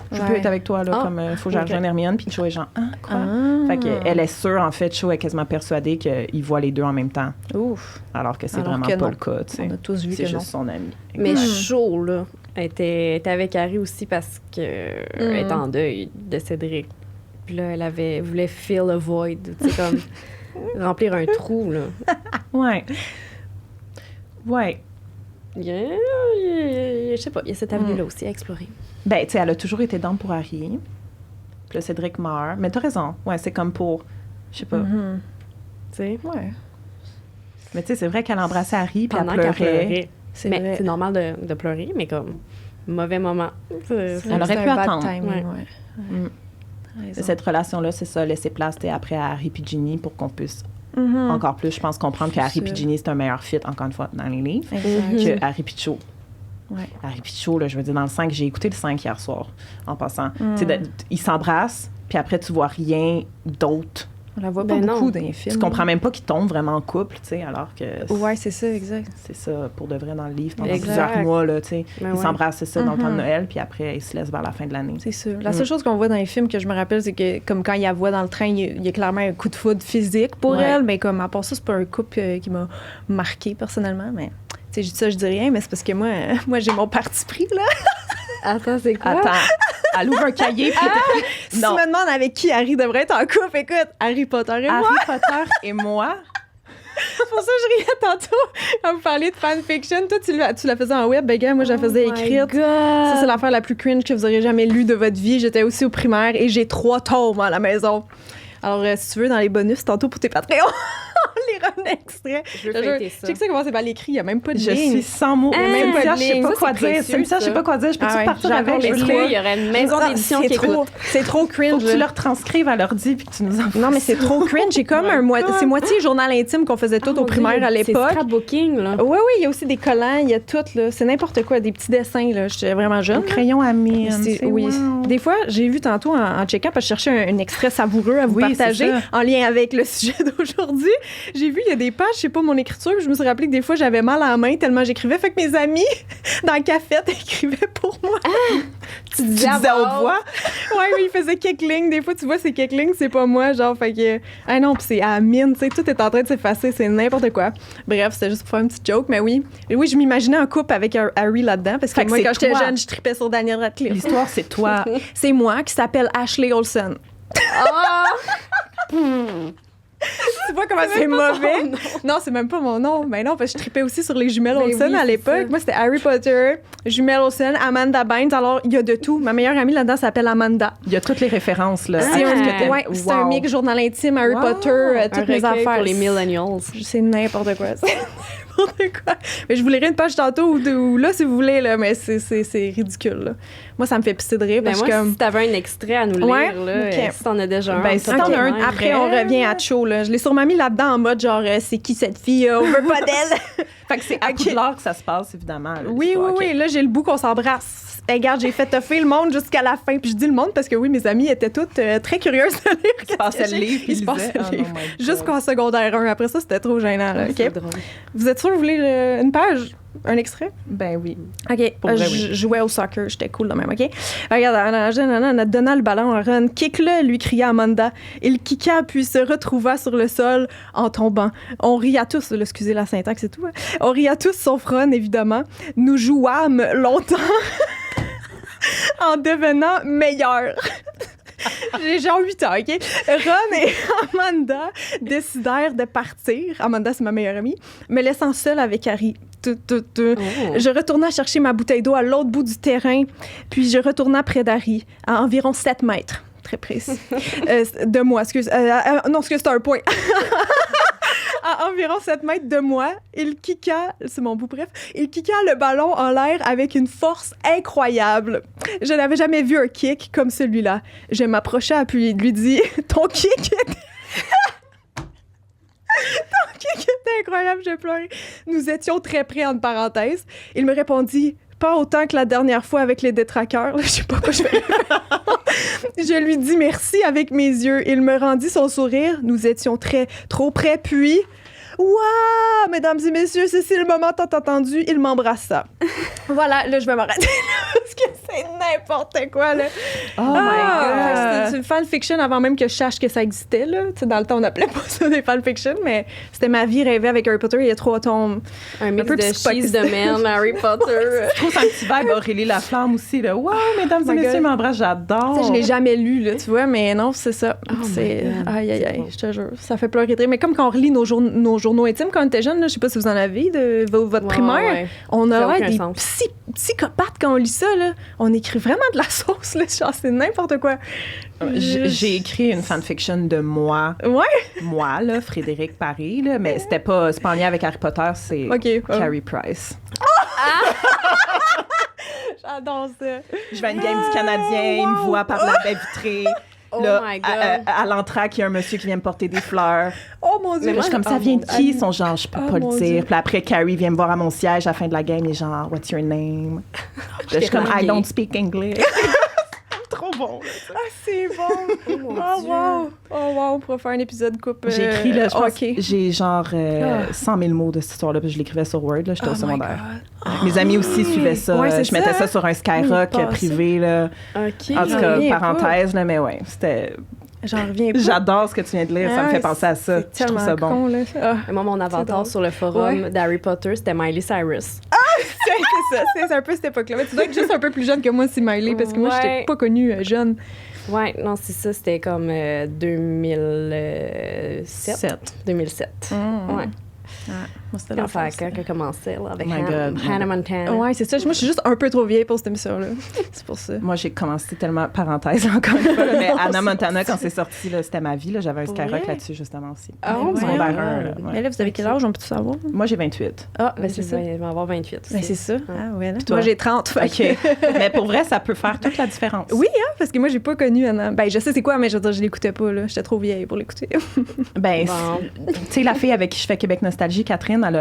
peux Ouais. être avec toi, là. Ah, Comme, faut que je ok. rejoigne Hermione. » Puis Cho est genre « Ah, quoi? Ah. Fait qu'elle est sûre, en fait, Cho est quasiment persuadée qu'ils voient les deux en même temps. Ouf. Alors que c'est Alors vraiment que pas non. le cas, tu sais. On a tous vu C'est que non. juste son ami. Mais chaud, là. Elle était avec Harry aussi parce que elle est en deuil de Cédric. Puis là, elle voulait fill a void, tu sais, comme remplir un trou, là. Ouais. Ouais. Je sais pas, il y a cette avenue-là aussi à explorer. Ben, tu sais, elle a toujours été down pour Harry. Puis là, Cédric meurt. Mais t'as raison. Ouais, c'est comme pour... Je sais pas. Mhm. Tu sais, Ouais. Mais tu sais, c'est vrai qu'elle embrassait Harry, puis elle pendant qu'elle pleurait. pleurait. C'est Mais vrai. c'est normal de pleurer, mais comme mauvais moment. Elle C'est aurait un pu bad attendre. timing, Ouais. ouais. Mm. Raison. Cette relation-là, c'est ça, laisser place après à Harry et Ginny pour qu'on puisse encore plus, je pense, comprendre que Harry et Ginny, c'est un meilleur fit, encore une fois, dans les livres, que Harry et Cho. Ouais. Harry et Cho, là, je veux dire, dans le 5, j'ai écouté le 5 hier soir, en passant. Tu sais, ils s'embrassent, puis après, tu vois rien d'autre. On la voit pas beaucoup dans les films. Tu comprends même pas qu'ils tombent vraiment en couple, tu sais, alors que... Ouais, c'est ça, exact. C'est ça, pour de vrai, dans le livre, pendant plusieurs mois, là, tu sais. Ils s'embrassent, c'est ça, dans le temps de Noël, puis après, ils se laissent vers la fin de l'année. C'est ça. La seule chose qu'on voit dans les films que je me rappelle, c'est que, comme quand il la voit dans le train, il y a clairement un coup de foudre physique pour elle, mais comme, à part ça, c'est pas un couple qui m'a marqué personnellement, mais... Tu sais, ça, je dis rien, mais c'est parce que moi j'ai mon parti pris, là. Attends, c'est quoi? Attends, elle ouvre un cahier, puis... Si tu me demandes avec qui Harry devrait être en couple, écoute, Harry Potter et moi. Harry Potter et moi... C'est pour ça que je riais tantôt à vous parler de fanfiction. Toi, tu la faisais en web, ben gars, moi, je la faisais écrite. Ça, c'est l'affaire la plus cringe que vous auriez jamais lue de votre vie. J'étais aussi au primaire et j'ai 3 tomes à la maison. Alors, si tu veux, dans les bonus, tantôt pour tes Patreons, on lira un extrait. Je veux fêter ça. Je sais que ça commence par l'écrit, il n'y a même pas de Je ligne. suis sans mots. Même pas de je sais ligne. pas Ça, quoi c'est dire. précieux, Ça, je sais pas quoi dire. Je peux-tu partir avec? Est-ce qu'il y aurait une maison d'édition qui écoute? C'est trop cringe. Faut que tu leur transcrives à l'ordi puis que tu nous envoies. Non, mais c'est trop cringe. J'ai comme c'est moitié journal intime qu'on faisait tout au primaire à l'époque. C'est scrapbooking, là. Oui, il y a aussi des collants, il y a tout, là. C'est n'importe quoi, des petits dessins, là. J'étais vraiment jeune. Un crayon à mine. Oui. Wow. Des fois, j'ai vu tantôt en check-up, parce que je cherchais un extrait savoureux à vous partager en lien avec le sujet d'aujourd'hui. J'ai vu, il y a des pages, je sais pas, mon écriture, je me suis rappelé que des fois, j'avais mal à la main tellement j'écrivais. Fait que mes amis, dans la cafette, écrivaient pour moi. Tu disais au bois? Oui, ils faisaient quelques lignes. Des fois, tu vois, c'est quelques lignes, c'est pas moi, genre, fait que... Ah non, puis c'est à la mine, tu sais, tout est en train de s'effacer, c'est n'importe quoi. Bref, c'était juste pour faire une petite joke, mais oui. Et oui, je m'imaginais en couple avec Harry là-dedans, parce que moi, quand j'étais jeune, je tripais sur Daniel Radcliffe. L'histoire, c'est toi. C'est moi qui s'appelle Ashley Olsen. Tu vois comment c'est mauvais? Non, c'est même pas mon nom. Mais non, parce que je tripais aussi sur les jumelles Olsen à l'époque. Moi, c'était Harry Potter, jumelles Olsen, Amanda Bynes. Alors, il y a de tout. Ma meilleure amie là-dedans s'appelle Amanda. Il y a toutes les références, là. C'est un mix journal intime, Harry Potter, toutes mes affaires. Pour les millennials. C'est n'importe quoi. C'est n'importe quoi. Mais je vous lirai une page tantôt ou là, si vous voulez, là, mais c'est ridicule, là. Moi, ça me fait pisser de rire. Ben moi, comme... si t'avais un extrait à nous lire, là, si t'en as déjà un. Ben, si t'en as un, après, on revient à Cho, là. Je l'ai sûrement mis là-dedans en mode genre, c'est qui cette fille? On veut pas d'elle. Fait que c'est à Poudlard que ça se passe, évidemment. Là, oui. Là, j'ai le bout qu'on s'embrasse. Ben, regarde, j'ai fait toffer le monde jusqu'à la fin. Puis je dis le monde parce que oui, mes amies étaient toutes très curieuses de lire. Ils se passaient le livre, ils se passaient le livre. Jusqu'en secondaire 1. Après ça, c'était trop gênant. Là. Okay. Vous êtes sûr que vous voulez une page? Un extrait? Ben oui. OK. Je jouais au soccer. J'étais cool de même, OK? Regarde, en donnant le ballon à Ron. Kick-le, lui cria Amanda. Il kicka, puis se retrouva sur le sol en tombant. On rit à tous. Excusez la syntaxe et tout. Hein. On rit à tous, sauf Ron, évidemment. Nous jouâmes longtemps en devenant meilleurs. J'ai genre 8 ans, OK? Ron et Amanda décidèrent de partir. Amanda, c'est ma meilleure amie. Me laissant seule avec Harry. Je retournai chercher ma bouteille d'eau à l'autre bout du terrain, puis je retournai près d'Harry, à environ 7 mètres. Très précis. De moi, excuse. Non, excuse, c'est un point. À environ 7 mètres de moi, il kicka, c'est mon bout, bref, il kicka le ballon en l'air avec une force incroyable. Je n'avais jamais vu un kick comme celui-là. Je m'approchai puis lui dis « Ton kick était... Ton kick était incroyable, j'ai pleuré. » Nous étions très près, entre parenthèses. Il me répondit « Pas autant que la dernière fois avec les détraqueurs. » Je sais pas quoi je fais. Je lui dis merci avec mes yeux. Il me rendit son sourire. Nous étions trop près, puis... Waouh, mesdames et messieurs, c'est le moment tant attendu. Il m'embrassa. Voilà, là, je vais m'arrêter parce que c'est n'importe quoi, là. Oh my God! C'est une fanfiction avant même que je sache que ça existait, là. Tu sais, dans le temps, on n'appelait pas ça des fanfictions, mais c'était ma vie rêvée avec Harry Potter. Il y a 3 tomes. Un mix de cheese de merde, Harry Potter. Je trouve ça un petit vibe Aurélie Laflamme aussi, là. Wow, mesdames et messieurs, m'embrasse, j'adore. Tu sais, je l'ai jamais lu, là, tu vois, mais non, c'est ça. C'est... Aïe, je te jure. Ça fait pleurer de rire. Mais comme quand on relit nos journaux intimes quand on était jeune, là, je sais pas si vous en avez de votre primaire, on a des psychopathes quand on lit ça, là. On écrit vraiment de la sauce, là, genre c'est n'importe quoi. J'ai écrit une fanfiction de moi. Ouais? Moi, là, Frédéric Paris, là, mais c'est pas en lien avec Harry Potter, c'est Carrie Price. J'adore ça. Je vais à une game du Canadien, il me voit par la baie vitrée. Oh là, my God. à l'entracte, il y a un monsieur qui vient me porter des fleurs. Oh mon Dieu! Mais moi, je suis comme ça vient de qui? Ils sont genre, je peux pas le dire. Puis après, Carrie vient me voir à mon siège à la fin de la game. Il est genre, what's your name? Puis je suis comme, I don't speak English. Trop bon. Ah, c'est bon! Oh mon Oh Dieu. wow! Oh wow, on pourrait faire un épisode coupe. J'ai écrit, là, je pense, OK. j'ai genre 100 000 mots de cette histoire-là, puis je l'écrivais sur Word, là, j'étais au Oh my secondaire. God. Mes amis aussi suivaient ça. Ouais, c'est je mettais ça. ça sur un Skyrock Oui, privé, là. OK. En tout J'en cas, reviens parenthèse, là, mais ouais, c'était... J'en reviens pas. J'adore ce que tu viens de lire, ça me fait penser à ça. C'est Je trouve tellement ça bon. con, là. Ah, Moi, mon avatar drôle. sur le forum Ouais. d'Harry Potter, c'était Miley Cyrus. c'est ça, c'est un peu cette époque-là. Mais tu dois être juste un peu plus jeune que moi, c'est Miley, parce que moi, je Ouais. t'ai pas connue jeune. Ouais, non, c'est ça, c'était comme 2007. 2007. Ouais. Moi, c'était Quand ça l'enfance. a commencé, là, avec Oh my God. Hannah Montana. Ouais, c'est ça. Moi, je suis juste un peu trop vieille pour cette émission-là. C'est pour ça. Moi, j'ai commencé tellement, parenthèse encore une fois, là, mais Hannah Montana, quand c'est sorti, là, c'était ma vie. Là, j'avais un Pour Skyrock vrai? là-dessus, justement, aussi. Ah, Au ouais. secondaire Ouais. 1, là, ouais. Mais là, vous avez quel âge, on peut tout savoir? Moi, j'ai 28. Ah, Ben, c'est ça. Je vais avoir 28 aussi. Ben, c'est ça. Ah, ouais, là. toi? Moi, j'ai 30. fait que- OK. Mais pour vrai, ça peut faire toute la différence. Oui, hein, parce que moi, j'ai pas connu Anna. Ben, je sais c'est quoi, mais je veux dire, je l'écoutais pas, là. J'étais trop vieille pour l'écouter. Ben, Bon. tu sais, la fille avec qui je fais Québec Nostalgie, Catherine, elle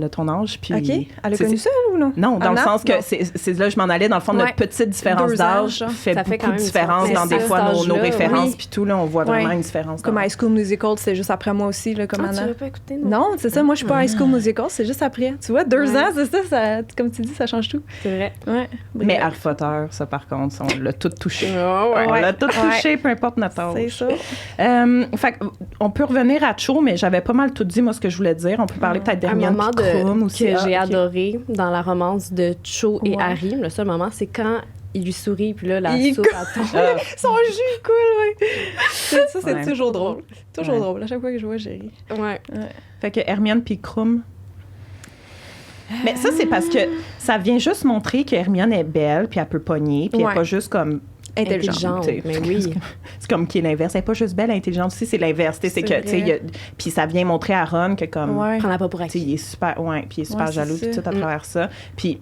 a ton âge. Puis, OK? Elle a c'est- connu ça, ou non? Non, dans Ah, le non? sens que Non. c'est là que je m'en allais. Dans le fond, notre Ouais. petite différence 2 ans, d'âge genre. fait Ça fait quand beaucoup de même une différence différence. dans des C'est fois ça, nos cet âge-là, références. oui. Puis tout, là, on voit vraiment Ouais. une différence. Comme dans- High School Musical, c'était juste après moi aussi, là, comme Ah, tu Anna. l'as pas écouté, non? Non, c'est ça. Moi, je suis pas High School Musical, c'est juste après. Tu vois, 2 Ouais. ans, c'est ça, comme tu dis, ça change tout. C'est vrai. Ouais. Mais Harry Potter, ça, par contre, on l'a tout touché. ouais. On l'a tout Ouais. touché, peu importe notre âge. C'est ça. Fait que, on peut revenir à Cho, mais j'avais pas mal tout dit, moi, ce que je voulais dire. On peut parler peut-être Un d'Hermione moment puis Krum aussi. que Ah, j'ai ok. adoré dans la romance de Cho et Ouais. Harry, le seul moment, c'est quand il lui sourit, puis là, la Il soupe, elle tombe. Ah, Son jus est cool, ouais. Ça, c'est Ouais. toujours drôle. Toujours Ouais. drôle. À chaque fois que je vois, j'ai ri. Ouais. fait que Hermione puis Krum. Mais ça, c'est parce que ça vient juste montrer que Hermione est belle, puis elle peut pogner, puis elle Ouais. est pas juste comme... Intelligente. tu sais. Mais oui. C'est comme qui est l'inverse. Elle est pas juste belle, intelligente aussi, c'est l'inverse. Tu sais, c'est C'est que, tu sais, vrai. puis ça vient montrer à Ron que comme... Ouais. Prends-la pas pour Tu sais, acquis. il est super, ouais, puis il est super Ouais, c'est jaloux, puis ça. tout à travers ça. Puis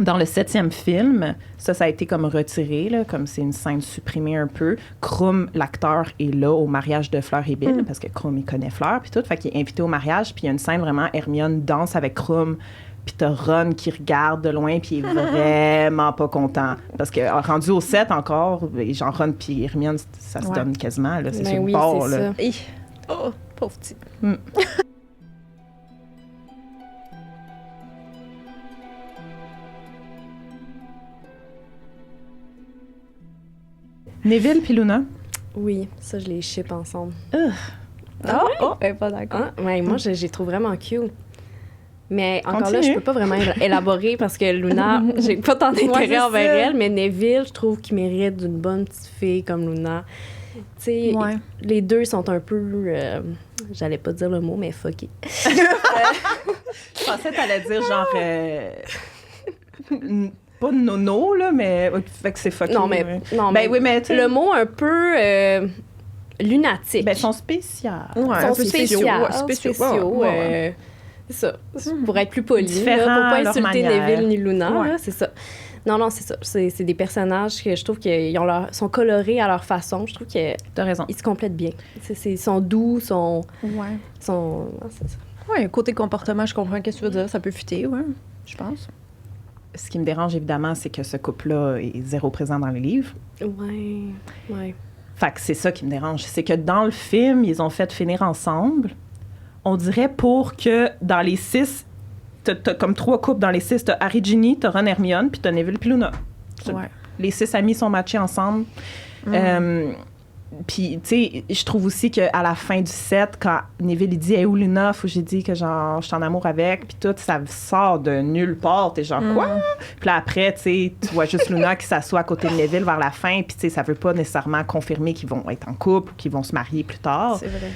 dans le 7e film, ça a été comme retiré, là, comme c'est une scène supprimée un peu. Krum, l'acteur, est là au mariage de Fleur et Bill, parce que Krum, il connaît Fleur, puis tout. Fait qu'il est invité au mariage, puis il y a une scène vraiment, Hermione danse avec Krum, puis t'as Ron qui regarde de loin, puis il est vraiment pas content. Parce que rendu au 7 encore, genre Ron puis Hermione, ça se Ouais. donne quasiment, là, c'est Ben sur le oui, bord, c'est là. ça. Hi. Oh, pauvre petit. Neville puis Luna. Oui, ça, je les ship ensemble. Oh, elle est pas d'accord. Ah, ouais, moi, je les trouve vraiment cute. Mais encore là, Continue. je peux pas vraiment élaborer parce que Luna, j'ai pas tant Ouais, d'intérêt c'est envers ça. elle, mais Neville, je trouve qu'il mérite d'une bonne petite fille comme Luna. Tu sais, Ouais. les deux sont un peu, j'allais pas dire le mot, mais fucky. Je pensais que t'allais dire genre... pas nono, là, mais... Fait que c'est fucking... Non, mais, non, mais Ben oui, mais... tu sais, le mot un peu lunatique. Ben, ils sont spéciales. Ouais, Ils un sont peu spéciaux. ouais, spéciaux. Ouais, ouais. C'est ça. Pour être plus poli. Différents Là, pour à pas leur insulter manière. Neville ni Luna, Ouais. là, c'est ça. Non, c'est ça. C'est des personnages que je trouve qu'ils ont sont colorés à leur façon. Je trouve qu'ils T'as raison. se complètent bien. Ils sont doux, Ouais. sont c'est ça. Ouais, côté comportement, je comprends ce que tu veux dire. Ça peut fuiter, ouais, je pense. Ce qui me dérange, évidemment, c'est que ce couple-là est zéro présent dans les livres. Ouais. Fait que c'est ça qui me dérange. C'est que dans le film, ils ont fait finir ensemble. On dirait pour que dans les 6, t'as comme 3 couples dans les 6. T'as Harry, Ginny, t'as Ron, Hermione, puis t'as Neville, puis Luna. Ouais. Les 6 amis sont matchés ensemble. Puis, tu sais, je trouve aussi qu'à la fin du 7, quand Neville il dit « Hey, où Luna? » Faut que j'ai dit que genre, je suis en amour avec. Puis tout, ça sort de nulle part. T'es genre « Quoi? » Puis là, après, tu sais, tu vois juste Luna qui s'assoit à côté de Neville vers la fin. Puis, tu sais, ça veut pas nécessairement confirmer qu'ils vont être en couple ou qu'ils vont se marier plus tard. C'est vrai.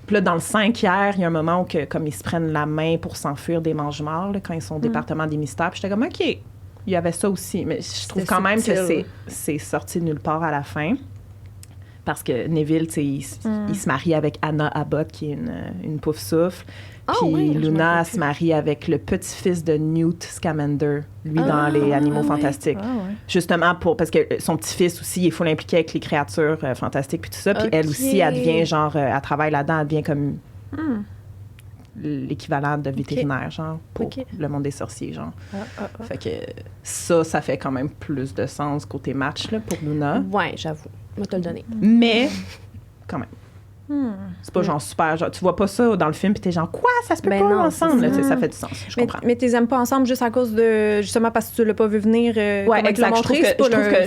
Puis là, dans le 5 hier, il y a un moment où, comme ils se prennent la main pour s'enfuir des mange-morts, là, quand ils sont au département des mystères. Puis j'étais comme « OK, il y avait ça aussi. » Mais je trouve C'était quand même que subtil. c'est sorti de nulle part à la fin. parce que Neville, tu sais, il se marie avec Anna Abbott, qui est une pouf-souffle. Puis Luna se marie avec le petit-fils de Newt Scamander, lui, dans les Animaux Fantastiques. Justement, parce que son petit-fils aussi, il faut l'impliquer avec les créatures fantastiques, puis tout ça. Puis elle aussi, elle devient genre, elle travaille là-dedans, elle devient comme l'équivalent de vétérinaire, genre, pour le monde des sorciers, genre. Fait que ça fait quand même plus de sens côté match, là, pour Luna. Ouais, j'avoue. Moi, te le donner. Mais, quand même. C'est pas genre super, genre tu vois pas ça dans le film puis t'es genre quoi, ça se peut pas non, ensemble, là, ça fait du sens, je comprends. Mais t'es aimes pas ensemble juste à cause de, justement parce que tu l'as pas vu venir exact, je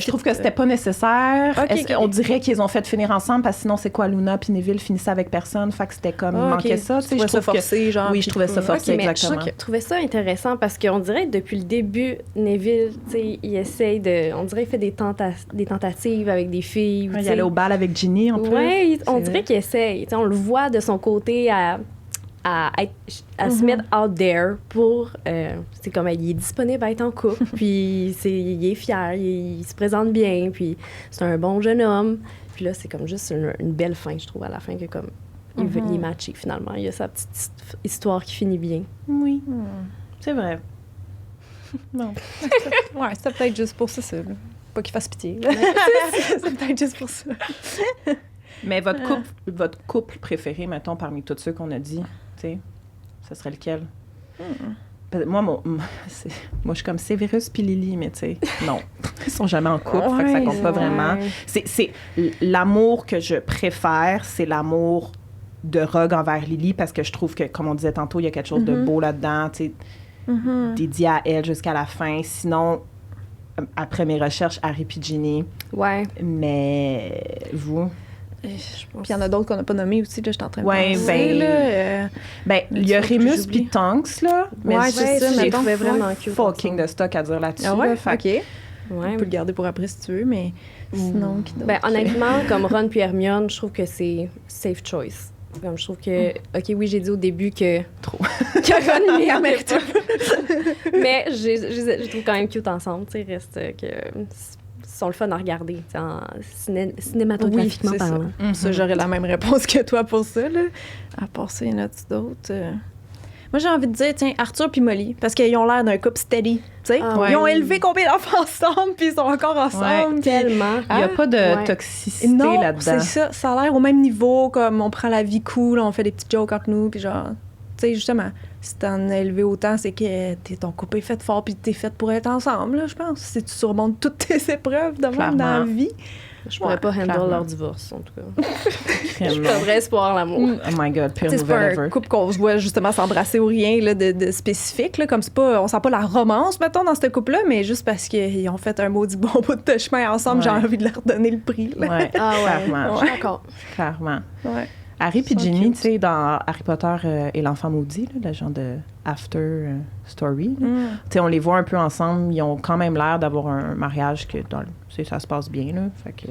trouve que c'était pas nécessaire. On dirait qu'ils ont fait finir ensemble parce que sinon c'est quoi, Luna puis Neville finissaient avec personne, fait que c'était comme il manquait ça, tu sais, je trouvais ça forcé, genre. Oui, je trouvais ça forcé, exactement. Je trouvais ça intéressant parce qu'on dirait que depuis le début, Neville, tu sais, il essaye on dirait qu'il fait des tentatives avec des filles. Il allait au bal avec Ginny en plus. Oui, on dirait qu'il essaye. T'sais, on le voit de son côté à se mettre out there pour... c'est comme, il est disponible à être en couple, puis il est fier, il se présente bien, puis c'est un bon jeune homme. Puis là, c'est comme juste une belle fin, je trouve, à la fin, que comme il est matché, finalement. Il y a sa petite histoire qui finit bien. Oui, c'est vrai. Non. Ouais, c'était peut-être juste pour ça. Pas qu'il fasse pitié. C'est peut-être juste pour ça. Mais votre couple préféré, mettons, parmi tous ceux qu'on a dit, tu sais, ce serait lequel? Moi, je suis comme Severus puis Lily, mais tu sais, non. Ils sont jamais en couple, fait que ça compte pas vraiment. C'est l'amour que je préfère, c'est l'amour de Rogue envers Lily, parce que je trouve que, comme on disait tantôt, il y a quelque chose de beau là-dedans, tu sais, dédié à elle jusqu'à la fin. Sinon, après mes recherches, Harry puis Ginny. Ouais. Mais vous... Puis il y en a d'autres qu'on n'a pas nommés aussi, là, je suis en train de penser. Il y a Remus puis Tonks, là. Mais c'est ça, j'ai trouvé vraiment cute. Fucking de stock à dire là-dessus. Ah ouais? Là, OK. Ouais. On peut le garder pour après si tu veux, mais sinon... honnêtement, comme Ron puis Hermione, je trouve que c'est safe choice. Comme je trouve que... OK, oui, j'ai dit au début que... Trop. que Ron et Hermione... mais je trouve quand même cute ensemble, tu sais, reste que... sont le fun à regarder, cinématographiquement parlant. Ça, j'aurais la même réponse que toi pour ça, là. À part ça, il y en a d'autres? Moi, j'ai envie de dire, tiens, Arthur puis Molly, parce qu'ils ont l'air d'un couple steady, tu sais. Ils ont élevé combien d'enfants ensemble, puis ils sont encore ensemble. Ouais, tellement. Il n'y a pas de toxicité là-dedans. C'est ça. Ça a l'air au même niveau, comme on prend la vie cool, on fait des petits jokes entre nous, puis genre... Tu sais, justement, si t'en as élevé autant, c'est que ton couple est fait fort puis t'es fait pour être ensemble, là, je pense. Si tu surmontes toutes tes épreuves de même dans la vie. Je pourrais pas handle leur divorce, en tout cas. Je devrais espoir l'amour. Oh my God, pire nouvelle ever. C'est pas un couple qu'on se voit justement s'embrasser ou rien là, de spécifique. Là, comme c'est pas, on sent pas la romance, mettons, dans ce couple-là, mais juste parce qu'ils ont fait un maudit bon bout de chemin ensemble, j'ai envie de leur donner le prix. Là. Ouais, clairement. Je suis d'accord. Clairement. Ouais. Harry puis Ginny, tu sais, dans Harry Potter et l'enfant maudit, là, le genre de after story, tu sais, on les voit un peu ensemble. Ils ont quand même l'air d'avoir un mariage que ça se passe bien, là. Fait que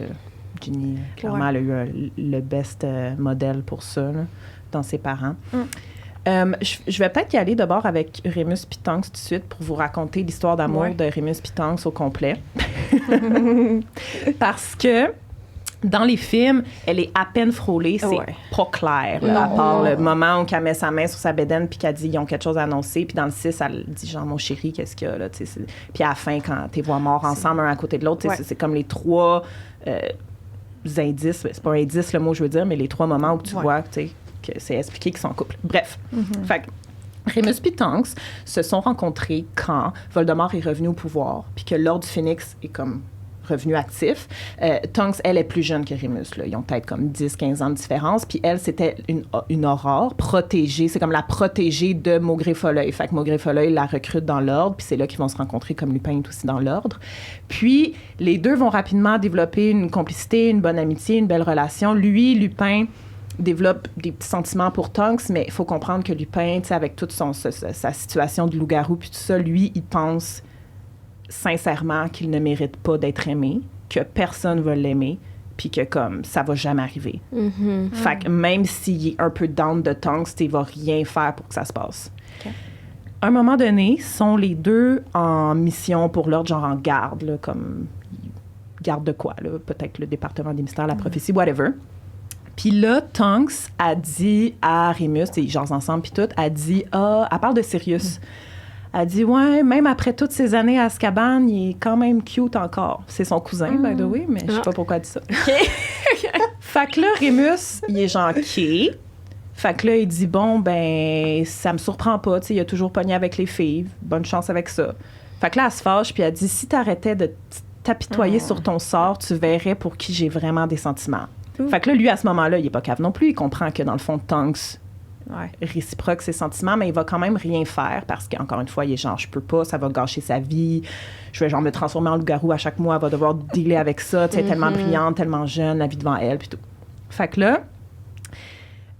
Ginny, clairement, elle a eu le best modèle pour ça, là, dans ses parents. Je vais peut-être y aller d'abord avec Remus puis Tonks tout de suite pour vous raconter l'histoire d'amour de Remus puis Tonks au complet. Parce que dans les films, elle est à peine frôlée, c'est pas clair. Là, à part le moment où elle met sa main sur sa bédaine puis qu'elle dit « ils ont quelque chose à annoncer ». Puis dans le 6, elle dit genre « mon chéri, qu'est-ce qu'il y a là? » Puis à la fin, quand t'es vois morts ensemble, un à côté de l'autre, c'est comme les trois indices. C'est pas un indice le mot je veux dire, mais les trois moments où tu vois que c'est expliqué qu'ils sont en couple. Bref. Fait que Remus et Tonks se sont rencontrés quand Voldemort est revenu au pouvoir puis que l'Ordre du Phénix est comme revenu actif. Tonks, elle est plus jeune que Remus. Là. Ils ont peut-être comme 10-15 ans de différence. Puis elle, c'était une aurore protégée. C'est comme la protégée de Maugrey Folleuil. Fait que Maugrey Folleuil la recrute dans l'ordre. Puis c'est là qu'ils vont se rencontrer comme Lupin est aussi dans l'ordre. Puis les deux vont rapidement développer une complicité, une bonne amitié, une belle relation. Lui, Lupin, développe des petits sentiments pour Tonks, mais il faut comprendre que Lupin, tu sais, avec toute sa situation de loup-garou puis tout ça, lui, il pense sincèrement qu'il ne mérite pas d'être aimé, que personne va l'aimer, puis que comme ça va jamais arriver. Fait que même s'il est un peu down de Tonks, il va rien faire pour que ça se passe. Okay. À un moment donné, sont les deux en mission pour l'ordre, genre en garde, là, comme garde de quoi, là? Peut-être le département des mystères, la prophétie, whatever. Puis là, Tonks a dit à Remus, ils jasent ensemble puis tout, elle parle de Sirius. Elle dit, ouais, même après toutes ces années à Azkaban, il est quand même cute encore. C'est son cousin, by the way, mais je sais pas pourquoi elle dit ça. Fait que là, Remus, il est genre, OK. Fait que là, il dit, bon, ben, ça me surprend pas, tu sais, il a toujours pogné avec les filles. Bonne chance avec ça. Fait que là, elle se fâche, puis elle dit, si t'arrêtais de t'apitoyer sur ton sort, tu verrais pour qui j'ai vraiment des sentiments. Fait que là, lui, à ce moment-là, il est pas cave non plus. Il comprend que, dans le fond, Tonks réciproque ses sentiments, mais il va quand même rien faire parce qu'encore une fois, il est genre, je peux pas, ça va gâcher sa vie. Je vais genre me transformer en loup-garou à chaque mois. Elle va devoir dealer avec ça. Tu sais, tellement brillante, tellement jeune, la vie devant elle, puis tout. Fait que là,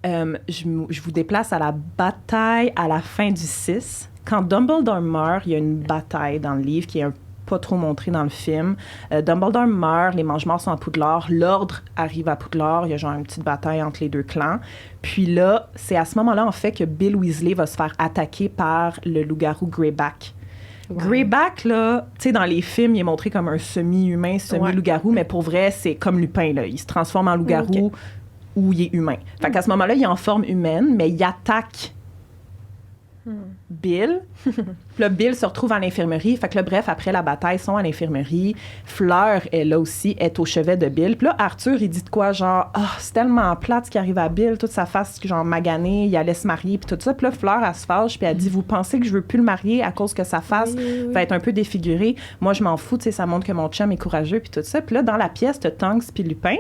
je vous déplace à la bataille à la fin du 6. Quand Dumbledore meurt, il y a une bataille dans le livre qui est pas trop montrée dans le film. Dumbledore meurt, les Mange-Morts sont à Poudlard, l'Ordre arrive à Poudlard, il y a genre une petite bataille entre les deux clans. Puis là, c'est à ce moment-là, en fait, que Bill Weasley va se faire attaquer par le loup-garou Greyback. Wow. Greyback, là, tu sais, dans les films, il est montré comme un semi-humain, semi-loup-garou, mais pour vrai, c'est comme Lupin, là. Il se transforme en loup-garou où il est humain. Fait qu'à ce moment-là, il est en forme humaine, mais il attaque Bill. Puis là, Bill se retrouve à l'infirmerie. Fait que là, bref, après la bataille, ils sont à l'infirmerie. Fleur est là aussi, est au chevet de Bill. Puis là, Arthur, il dit de quoi, genre, c'est tellement plate ce qui arrive à Bill, toute sa face, genre, maganée, il allait se marier, puis tout ça. Puis là, Fleur, elle se fâche, puis elle dit, vous pensez que je veux plus le marier à cause que sa face va être un peu défigurée? Moi, je m'en fous, tu sais, ça montre que mon chum est courageux, puis tout ça. Puis là, dans la pièce, t'as Tonks puis Lupin.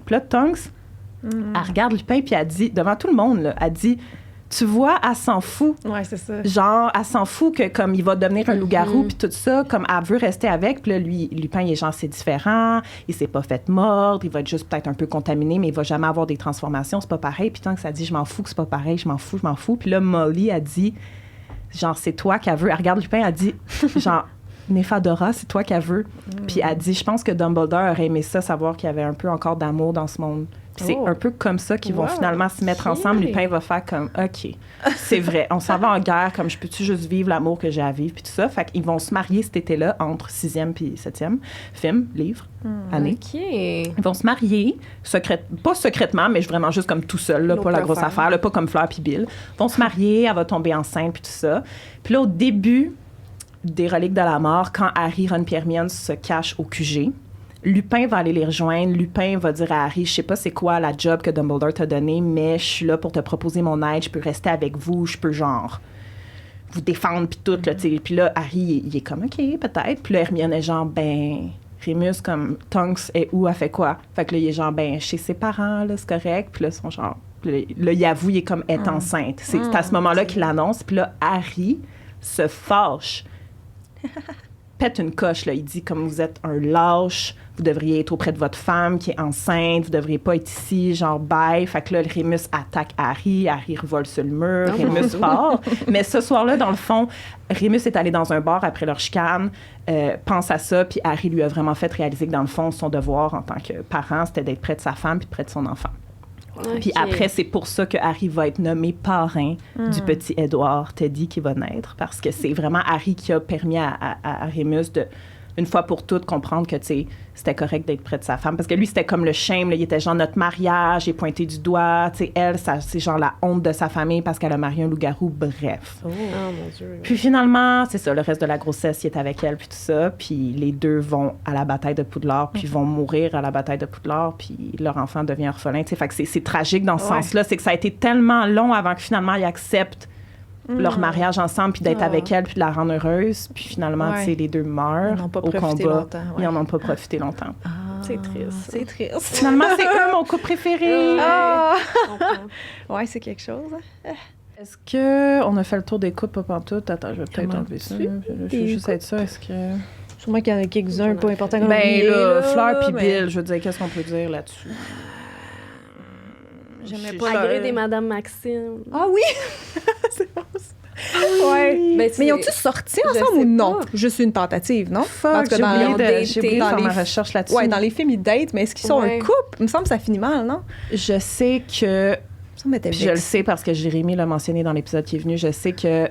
Puis là, Tonks, elle regarde Lupin, puis elle dit, devant tout le monde, là, elle dit, tu vois, elle s'en fout. Ouais, c'est ça. Genre, elle s'en fout que comme il va devenir un loup-garou puis tout ça, comme elle veut rester avec. Puis là, lui, Lupin, il est genre, c'est différent. Il s'est pas fait mordre. Il va être juste peut-être un peu contaminé, mais il va jamais avoir des transformations. C'est pas pareil. Puis tant que ça dit, je m'en fous que c'est pas pareil, je m'en fous. Puis là, Molly a dit, genre, c'est toi qu'elle veut. Elle regarde Lupin, elle dit, genre, Nefadora, c'est toi qu'elle veut. Puis elle dit, je pense que Dumbledore aurait aimé ça, savoir qu'il y avait un peu encore d'amour dans ce monde. Puis c'est un peu comme ça qu'ils vont finalement se mettre ensemble. Lupin va faire comme, OK, c'est vrai, on s'en va en guerre, comme je peux-tu juste vivre l'amour que j'ai à vivre, puis tout ça. Fait qu'ils vont se marier cet été-là, entre 6e puis 7e livre, année. OK. Ils vont se marier, pas secrètement, mais vraiment juste comme tout seul, là, pas la grosse affaire, là, pas comme Fleur puis Bill. Ils vont se marier, elle va tomber enceinte, puis tout ça. Puis là, au début des Reliques de la Mort, quand Harry, Ron et Hermione se cachent au QG, Lupin va aller les rejoindre. Lupin va dire à Harry, je sais pas c'est quoi la job que Dumbledore t'a donnée, mais je suis là pour te proposer mon aide, je peux rester avec vous, je peux genre vous défendre puis tout, là, tu sais. Puis là, Harry, il est comme, OK, peut-être. Puis là, Hermione est genre, ben, Remus, comme, Tonks est où, elle fait quoi? Fait que là, il est genre, ben, chez ses parents, là, c'est correct. Puis là, ils sont genre, là, il avoue, il est comme, est enceinte. C'est à ce moment-là qu'il l'annonce. Puis là, Harry se fâche. Pète une coche, là. Il dit, comme vous êtes un lâche, vous devriez être auprès de votre femme qui est enceinte, vous devriez pas être ici, genre, bye. Fait que là, Remus attaque Harry revole sur le mur, Remus part. Mais ce soir-là, dans le fond, Remus est allé dans un bar après leur chicane, pense à ça, puis Harry lui a vraiment fait réaliser que, dans le fond, son devoir en tant que parent, c'était d'être près de sa femme puis près de son enfant. Okay. Puis après, c'est pour ça que Harry va être nommé parrain du petit Édouard Teddy qui va naître, parce que c'est vraiment Harry qui a permis à Remus de, une fois pour toutes, comprendre que, tu sais, c'était correct d'être près de sa femme. Parce que lui, c'était comme le shame, là, il était genre notre mariage, il est pointé du doigt, tu sais, elle, ça, c'est genre la honte de sa famille parce qu'elle a marié un loup-garou, bref. Oh mon Dieu. Puis finalement, c'est ça, le reste de la grossesse, il est avec elle, puis tout ça, puis les deux vont à la bataille de Poudlard, puis vont mourir à la bataille de Poudlard, puis leur enfant devient orphelin, tu sais, fait que c'est tragique dans ce sens-là, c'est que ça a été tellement long avant que finalement, ils acceptent leur mariage ensemble, puis d'être avec elle, puis de la rendre heureuse. Puis finalement, tu sais, les deux meurent au combat. Ils n'en ont pas profité longtemps. C'est triste. C'est triste. Finalement, c'est eux, mon couple préféré. Ouais, c'est quelque chose. Est-ce qu'on a fait le tour des couples pas pantoute? Attends, je vais peut-être enlever ça. Je veux juste être ça. Est-ce que... Sûrement qu'il y en a quelques-uns pas importants comme ben là, Fleur puis Bill, je veux dire, qu'est-ce qu'on peut dire là-dessus? J'aimais pas Hagrid et Madame Maxime. Ah oui! C'est bon, ça. Ouais. Ben, mais ils ont-tous sorti ensemble ou non? Juste une tentative, non? Fuck, j'ai oublié de faire ma recherche là-dessus. Ouais, dans les films, ils datent, mais est-ce qu'ils sont un couple? Il me semble que ça finit mal, non? Je sais que... je le sais parce que Jérémy l'a mentionné dans l'épisode qui est venu. Je sais que,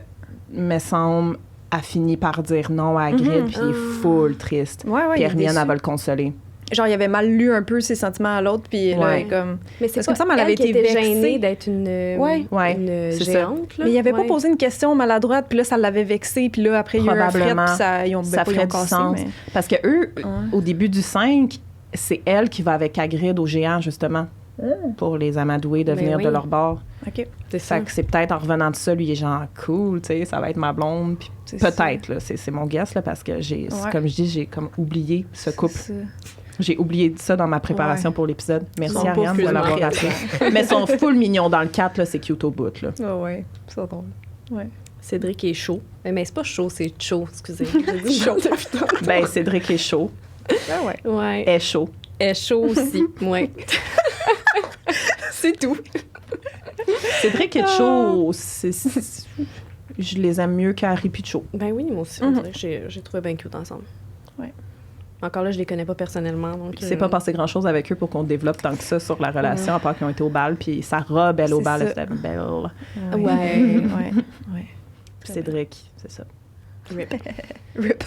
me semble, a fini par dire non à Hagrid, puis il est full triste. Puis Hermione, elle va le consoler. genre, il avait mal lu un peu ses sentiments à l'autre, puis là, comme... Mais c'est comme ça, elle avait été vexée. vexée. Gênée d'être une c'est géante. Là. Mais il avait pas posé une question maladroite, puis là, ça l'avait vexée, puis là, après, il y a eu un fret, puis ça, ils ont ça ferait du sens. Mais... Parce que eux, au début du 5, c'est elle qui va avec Hagrid au géant, justement, pour les amadouer de venir de leur bord. OK. C'est ça. Que c'est peut-être en revenant de ça, lui, il est genre cool, tu sais, ça va être ma blonde. Puis peut-être, là, c'est mon guess, là, parce que comme je dis, j'ai comme oublié ce couple. J'ai oublié ça dans ma préparation pour l'épisode. Merci Ariane de l'avoir rappelé. Mais ils sont full mignons dans le 4, là, c'est cute au bout, là. Ouais, c'est drôle. Ouais. Cédric est chaud. Mais c'est pas chaud, c'est chaud, excusez. Chaud. Ben, Cédric est chaud. Ah ouais. Est chaud. Est chaud aussi, ouais. C'est tout. Cédric est chaud. Je les aime mieux qu'Harry puis Cho. Ben oui, moi aussi, on dirait que j'ai trouvé bien cute ensemble. Ouais. Encore là, je les connais pas personnellement. Donc, il s'est pas passé grand-chose avec eux pour qu'on développe tant que ça sur la relation, à part qu'ils ont été au bal, puis sa robe, elle, au bal, elle était belle. Ouais. Cédric, c'est ça. Rip. Rip.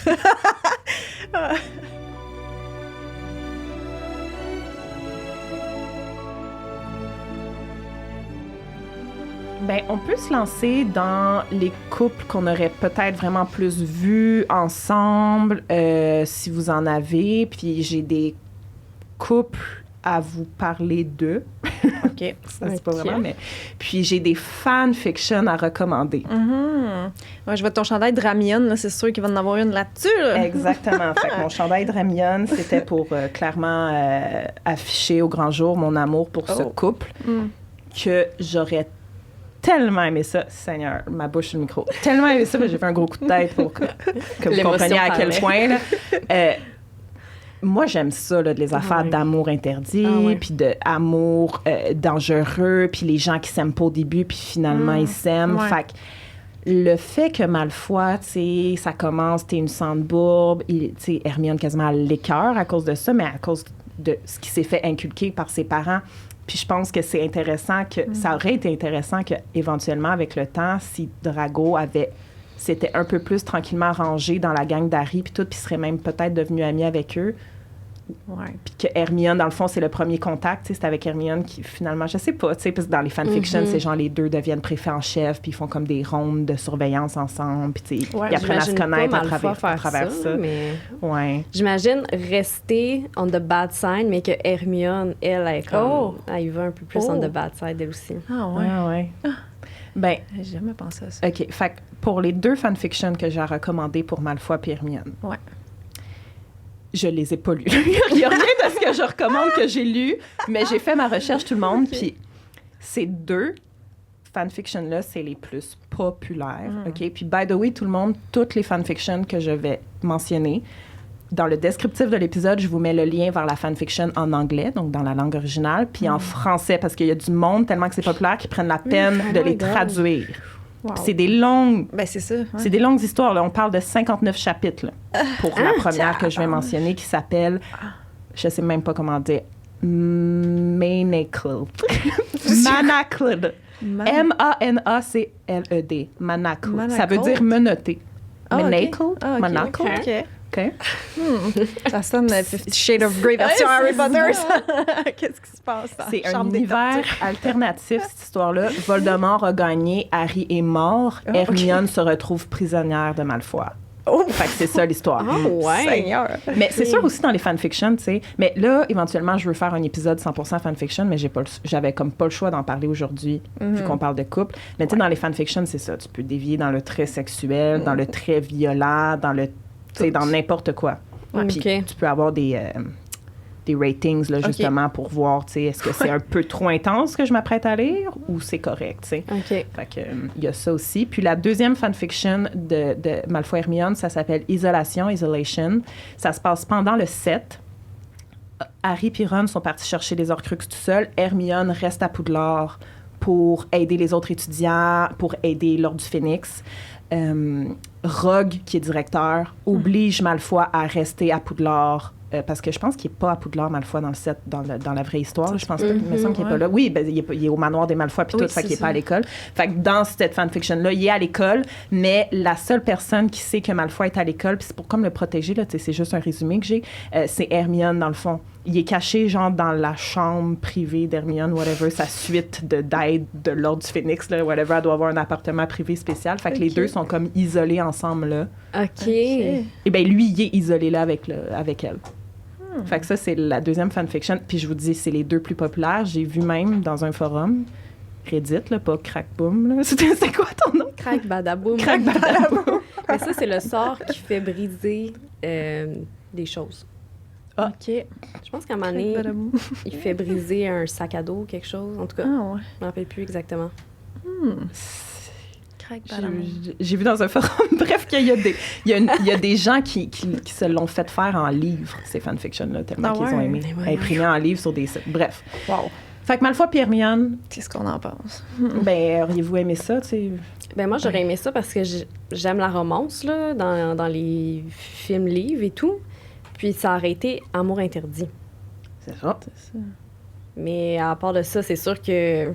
Ben, on peut se lancer dans les couples qu'on aurait peut-être vraiment plus vus ensemble, si vous en avez. Puis j'ai des couples à vous parler d'eux. OK. Ça, c'est pas vraiment, mais... Puis j'ai des fanfictions à recommander. Ouais, je vois ton chandail de Ramion, c'est sûr qu'il va en avoir une là-dessus. Là. Exactement. Fait que mon chandail de Ramion, c'était pour clairement afficher au grand jour mon amour pour ce couple que j'aurais tellement aimé ça, Seigneur, ma bouche sur le micro, tellement aimé ça, mais j'ai fait un gros coup de tête pour que vous compreniez à quel point. Là, moi, j'aime ça, là, les affaires d'amour interdit, puis d'amour dangereux, puis les gens qui s'aiment pas au début, puis finalement, ils s'aiment. Fait que le fait que Malfoy, tu sais, ça commence, t'es une sandbourbe, tu sais, Hermione quasiment à l'écœur à cause de ça, mais à cause de ce qui s'est fait inculquer par ses parents. Puis je pense que c'est intéressant que ça aurait été intéressant que éventuellement avec le temps, si Drago s'était un peu plus tranquillement rangé dans la gang d'Harry puis tout, puis serait même peut-être devenu ami avec eux. Puis que Hermione, dans le fond, c'est le premier contact, tu sais, c'est avec Hermione qui finalement, je sais pas, tu sais, parce que dans les fanfictions, c'est genre les deux deviennent préfets en chef, puis ils font comme des rondes de surveillance ensemble, puis tu sais, ils apprennent à se connaître à travers ça. Mais j'imagine rester on the bad side, mais que Hermione, elle est comme, elle y va un peu plus on the bad side, elle aussi. Ah ouais. Ben, j'ai jamais pensé à ça. OK, fait que pour les deux fanfictions que j'ai recommandées pour Malfoy et Hermione. Je les ai pas lus. Il n'y a rien de ce que je recommande que j'ai lu, mais j'ai fait ma recherche, tout le monde, puis ces deux fanfictions-là, c'est les plus populaires, OK? Puis, by the way, tout le monde, toutes les fanfictions que je vais mentionner, dans le descriptif de l'épisode, je vous mets le lien vers la fanfiction en anglais, donc dans la langue originale, puis en français, parce qu'il y a du monde, tellement que c'est populaire, qui prennent la peine de les traduire. Wow. C'est des longues... Ben, c'est ça. Ouais. C'est des longues histoires. Là. On parle de 59 chapitres là, pour la première que je vais mentionner, qui s'appelle... Je sais même pas comment dire. Manacled. Manacled. M-A-N-A-C-L-E-D. Manacled. Ça veut dire menotté. Manacled. Manacled. OK. Ça sonne Fifty Shades of Grey version Harry Potter. Qu'est-ce qui se passe? C'est un univers alternatif, cette histoire-là. Voldemort a gagné, Harry est mort, Hermione se retrouve prisonnière de Malfoy. Fait que c'est ça l'histoire. Seigneur. Mais c'est sûr aussi dans les fanfictions, tu sais. Mais là, éventuellement, je veux faire un épisode 100% fanfiction, mais j'avais comme pas le choix d'en parler aujourd'hui, vu qu'on parle de couple. Mais tu sais, dans les fanfictions, c'est ça. Tu peux dévier dans le trait sexuel, dans le trait violent, dans le... C'est dans n'importe quoi. Puis tu peux avoir des ratings, là, justement, pour voir, tu sais, est-ce que c'est un peu trop intense que je m'apprête à lire ou c'est correct, tu sais. Fait que, il y a ça aussi. Puis la deuxième fanfiction de Malfoy Hermione, ça s'appelle Isolation. Ça se passe pendant le 7. Harry et Ron sont partis chercher les Horcruxes tout seuls. Hermione reste à Poudlard pour aider les autres étudiants, pour aider l'Ordre du Phénix. Rogue, qui est directeur, oblige Malfoy à rester à Poudlard. Parce que je pense qu'il n'est pas à Poudlard, Malfoy, dans le set, dans la vraie histoire. Je pense pas, il me semble qu'il n'est pas là. Oui, ben, il est au manoir des Malfoy, puis tout, fait qu'il n'est pas à l'école. Fait que dans cette fanfiction-là, il est à l'école, mais la seule personne qui sait que Malfoy est à l'école, puis c'est pour comme le protéger, là, c'est juste un résumé que j'ai, c'est Hermione, dans le fond. Il est caché, genre, dans la chambre privée d'Hermione, whatever, sa suite d'aide de l'Ordre du Phénix, là, whatever, elle doit avoir un appartement privé spécial. Fait que les deux sont comme isolés ensemble, là. OK. Et bien, lui, il est isolé là avec elle. Fait que ça, c'est la deuxième fanfiction. Puis je vous dis, c'est les deux plus populaires. J'ai vu même dans un forum, Reddit, là, pas Crackboom, là. C'était quoi ton nom? Crack-badaboum. Crack-badaboum. Mais ça, c'est le sort qui fait briser des choses. Ah. OK. Je pense qu'à un moment donné, il fait briser un sac à dos ou quelque chose. En tout cas, Ah ouais. je m'en rappelle plus exactement. J'ai vu dans un forum, bref, qu'il y a des gens qui se l'ont fait faire en livre, ces fanfictions-là, tellement qu'ils ont aimé. Imprimés en livre sur des sites. Bref. Wow. Fait que Malfoy et Hermione, Qu'est-ce qu'on en pense? ben, auriez-vous aimé ça, tu sais? Ben moi, j'aurais aimé ça parce que j'aime la romance, là, dans les films, livres et tout. Puis ça aurait été Amour interdit. C'est ça. Mais à part de ça, c'est sûr que...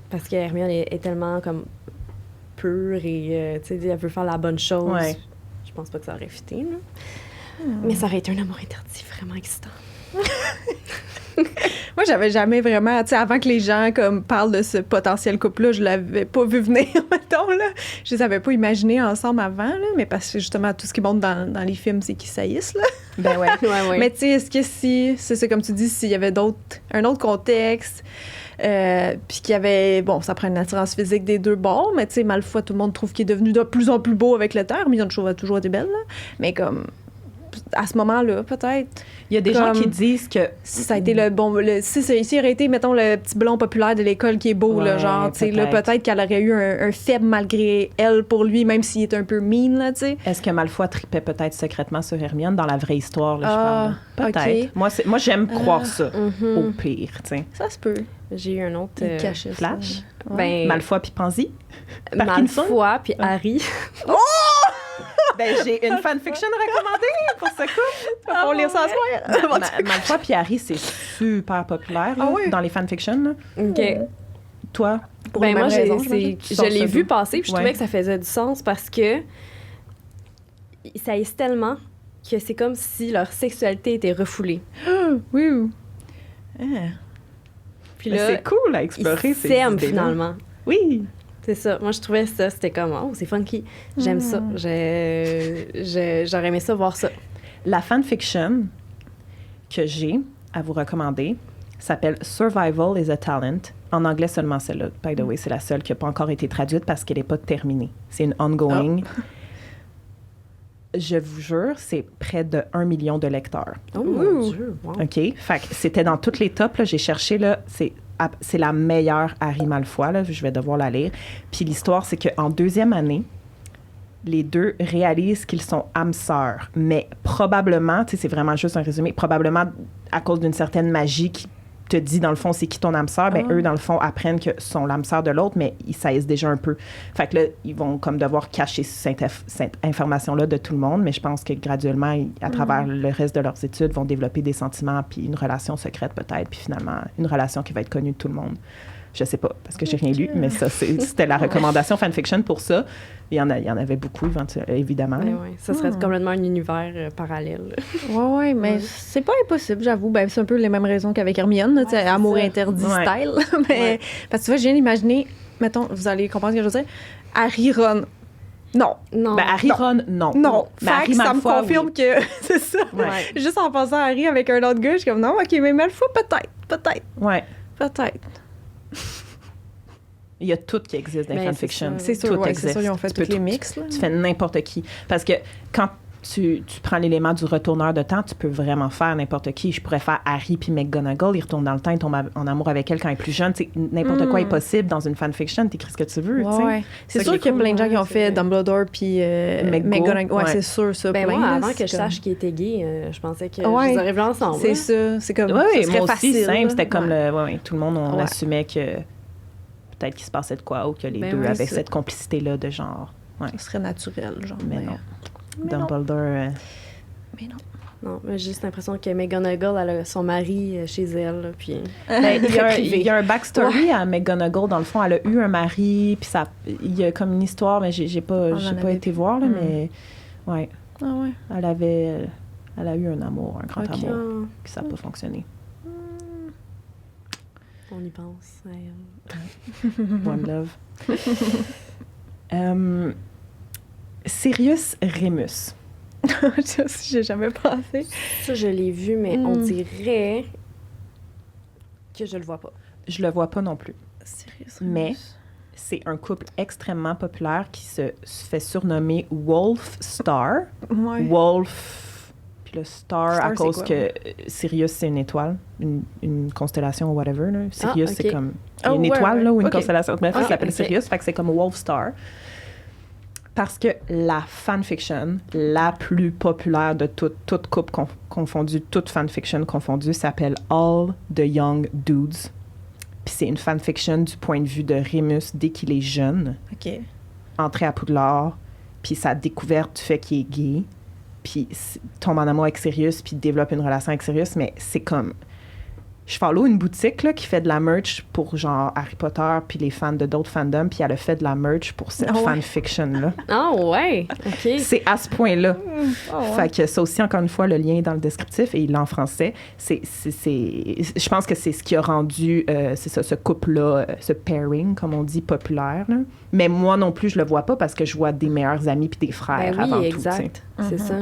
Parce que Hermione est tellement comme pure et, tu sais, elle veut faire la bonne chose. Ouais. Je pense pas que ça aurait fité, là. Mais ça aurait été un amour interdit vraiment excitant. Moi, j'avais jamais vraiment, tu sais, avant que les gens comme parlent de ce potentiel couple-là, je l'avais pas vu venir, mettons, là. Je les avais pas imaginés ensemble avant, là, mais parce que justement, tout ce qui monte dans les films, c'est qu'ils saillissent, là. Ben ouais. Ouais. Mais tu sais, est-ce que si, c'est ça, comme tu dis, s'il y avait un autre contexte, puis qu'il y avait, bon, ça prend une attirance physique des deux bords, mais tu sais, Malfoy, tout le monde trouve qu'il est devenu de plus en plus beau avec le temps. Hermione a toujours été belle, là. Mais comme, à ce moment-là, peut-être. Il y a des gens qui disent que... Si ça a été s'il aurait été, mettons, le petit blond populaire de l'école qui est beau, là, genre, tu sais, là, peut-être qu'elle aurait eu un faible malgré elle pour lui, même s'il est un peu mean, là, tu sais. Est-ce que Malfoy tripait peut-être secrètement sur Hermione dans la vraie histoire, là, je parle? Peut-être. Okay. Moi, j'aime croire ça, au pire, tu sais. Ça se peut. J'ai eu un autre... Il cachait Flash? ça. Ben, Malfoy puis Pansy? Parkinson? Malfoy puis Harry. Ben, j'ai une fanfiction recommandée pour ce couple. On lire ça à soir. Malfoy puis Harry, c'est super populaire là, dans les fanfictions. Là. OK. Toi? Ben moi, Tu je l'ai vu passer puis je trouvais Ouais. que ça faisait du sens parce que ça hisse tellement que c'est comme si leur sexualité était refoulée. Oui. Puis Mais là, c'est cool à ils explorer ces s'aiment idées-là. finalement. Oui. C'est ça. Moi, je trouvais ça, c'était comme, oh, c'est funky. J'aime ça. J'aurais aimé ça, voir ça. La fanfiction que j'ai à vous recommander s'appelle Survival is a Talent. En anglais seulement celle-là. By the way, c'est la seule qui n'a pas encore été traduite parce qu'elle n'est pas terminée. C'est une ongoing. Je vous jure, c'est près de 1 million de lecteurs. Oh mon Dieu. Wow. OK? Fait que c'était dans toutes les tops. Là, j'ai cherché, là, c'est la meilleure Harry Malfoy. Là, je vais devoir la lire. Puis l'histoire, c'est qu'en deuxième année, les deux réalisent qu'ils sont âmes sœurs. Mais probablement, tu sais, c'est vraiment juste un résumé, probablement à cause d'une certaine magie qui te dit, dans le fond, c'est qui ton âme sœur, ben eux, dans le fond, apprennent que sont l'âme sœur de l'autre, mais ils saillissent déjà un peu. Fait que là, ils vont comme devoir cacher cette information-là de tout le monde, mais je pense que graduellement, à travers le reste de leurs études, vont développer des sentiments, puis une relation secrète peut-être, puis finalement, une relation qui va être connue de tout le monde. Je sais pas, parce que j'ai rien lu, mais ça, c'était la recommandation fanfiction pour ça. Il y en avait beaucoup, évidemment. Ouais. Ça serait complètement un univers parallèle. Ouais, mais c'est pas impossible, j'avoue. Ben, c'est un peu les mêmes raisons qu'avec Hermione, là, amour interdit style. Mais, parce que tu vois, je viens d'imaginer, mettons, vous allez comprendre ce que je veux dire, Harry Ron. Non. Non. Ben, Harry Ron, non. Non. Mais Fait Harry que ça me Malfoy, confirme oui. que c'est ça. Ouais. Juste en pensant à Harry avec un autre gars, je suis comme, non, OK, mais Malfoy, peut-être. Ouais. Peut-être. Il y a tout qui existe dans les Ben, fanfictions. C'est sûr, Tout ouais, existe. c'est sûr, ils ont fait Tu peux tous les tout. mix. Là. Tu fais n'importe qui. Parce que quand tu prends l'élément du retourneur de temps, tu peux vraiment faire n'importe qui. Je pourrais faire Harry puis McGonagall, il retourne dans le temps, il tombe en amour avec elle quand elle est plus jeune. Tu sais, n'importe quoi est possible dans une fanfiction, t'écris ce que tu veux. tu sais. Ouais. C'est ça sûr qui est qu'il y a cool. plein de gens qui ont Ouais, fait c'est- Dumbledore puis McGonagall. Ouais, Ouais. c'est sûr, ça. Ben plein, moi, là, avant c'est que je comme- sache qu'il était gay, je pensais que Ouais. ils auraient vu ensemble. C'est là. ça. C'est comme. Oui, ça serait moi aussi, facile, simple. là. C'était comme Ouais. tout le monde, on Ouais. assumait que peut-être qu'il se passait de quoi ou que les Ben deux oui, avaient c'est- cette complicité-là de genre Ouais. Ça serait naturel, genre. Mais non. Mais Dumbledore... Mais non. Non, mais j'ai juste l'impression que McGonagall, elle a son mari chez elle, là, puis... Ben, il y a un backstory à McGonagall. Dans le fond, elle a eu un mari, puis il y a comme une histoire, mais j'ai pas été voir, là, mais... Ouais. Ah ouais. Elle a eu un amour, un grand Ok. amour, puis ça n'a pas fonctionné. On y pense. Ouais. One love. Sirius Remus. Ça aussi, j'ai jamais pensé. Ça, je l'ai vu, mais on dirait que je le vois pas. Je le vois pas non plus. Sérieux, Mais c'est un couple extrêmement populaire qui se fait surnommer Wolf Star. Ouais. Wolf, puis le Star Star, à cause c'est quoi, que Sirius, c'est une étoile, une constellation ou whatever. Là. Sirius, ok. c'est comme Oh, une ouais, étoile ouais. là, ou une Ok. constellation. Bref, ça s'appelle ok. Sirius, fait que c'est comme Wolf Star. Parce que la fanfiction la plus populaire de toute couple confondue, toute fanfiction confondue, s'appelle All the Young Dudes. Puis c'est une fanfiction du point de vue de Remus dès qu'il est jeune, OK. entré à Poudlard, puis sa découverte du fait qu'il est gay, puis tombe en amour avec Sirius, puis développe une relation avec Sirius, mais c'est comme... Je follow une boutique là, qui fait de la merch pour genre Harry Potter puis les fans de d'autres fandoms, puis elle a fait de la merch pour cette Ah ouais. fanfiction-là. Ah ouais! OK. C'est à ce point-là. Oh, ouais. Fait que ça aussi, encore une fois, le lien est dans le descriptif et il l'a en français. Je pense que c'est ce qui a rendu c'est ça, ce couple-là, ce pairing, comme on dit, populaire. Là. Mais moi non plus, je le vois pas parce que je vois des meilleurs amis puis des frères Ben avant oui, tout. tu sais. exact. C'est ça.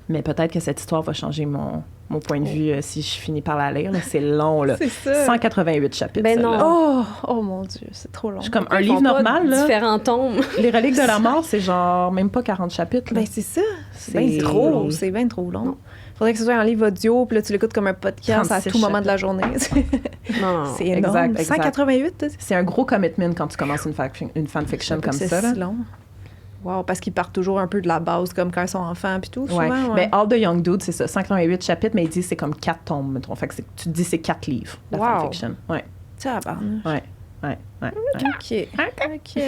Mais peut-être que cette histoire va changer mon point de vue si je finis par la lire. Là. C'est long, là. C'est ça. 188 chapitres. Ben celle-là. non. Oh mon Dieu, c'est trop long. Je suis comme Ils un livre font pas normal, là. différents tomes. Les reliques de la mort, c'est genre même pas 40 chapitres. Là. Ben c'est ça. C'est C'est- bien trop. C'est bien trop long. Non. Faudrait que ce soit un livre audio, puis là, tu l'écoutes comme un podcast à 36 tout moment de la journée. Non, non. C'est énorme. Exact. 188, t'as dit? C'est un gros commitment quand tu commences une fanfiction comme ça. Là. C'est long. Wow, parce qu'ils partent toujours un peu de la base, comme quand ils sont enfants, puis tout, Ouais. souvent. Mais All the Young Dudes, c'est ça, 188 chapitres, mais ils disent c'est comme 4 tomes, mettons. Fait que tu te dis c'est 4 livres, la Wow. fanfiction. Ouais, Tabarnak. ouais, ouais, ouais. OK. OK.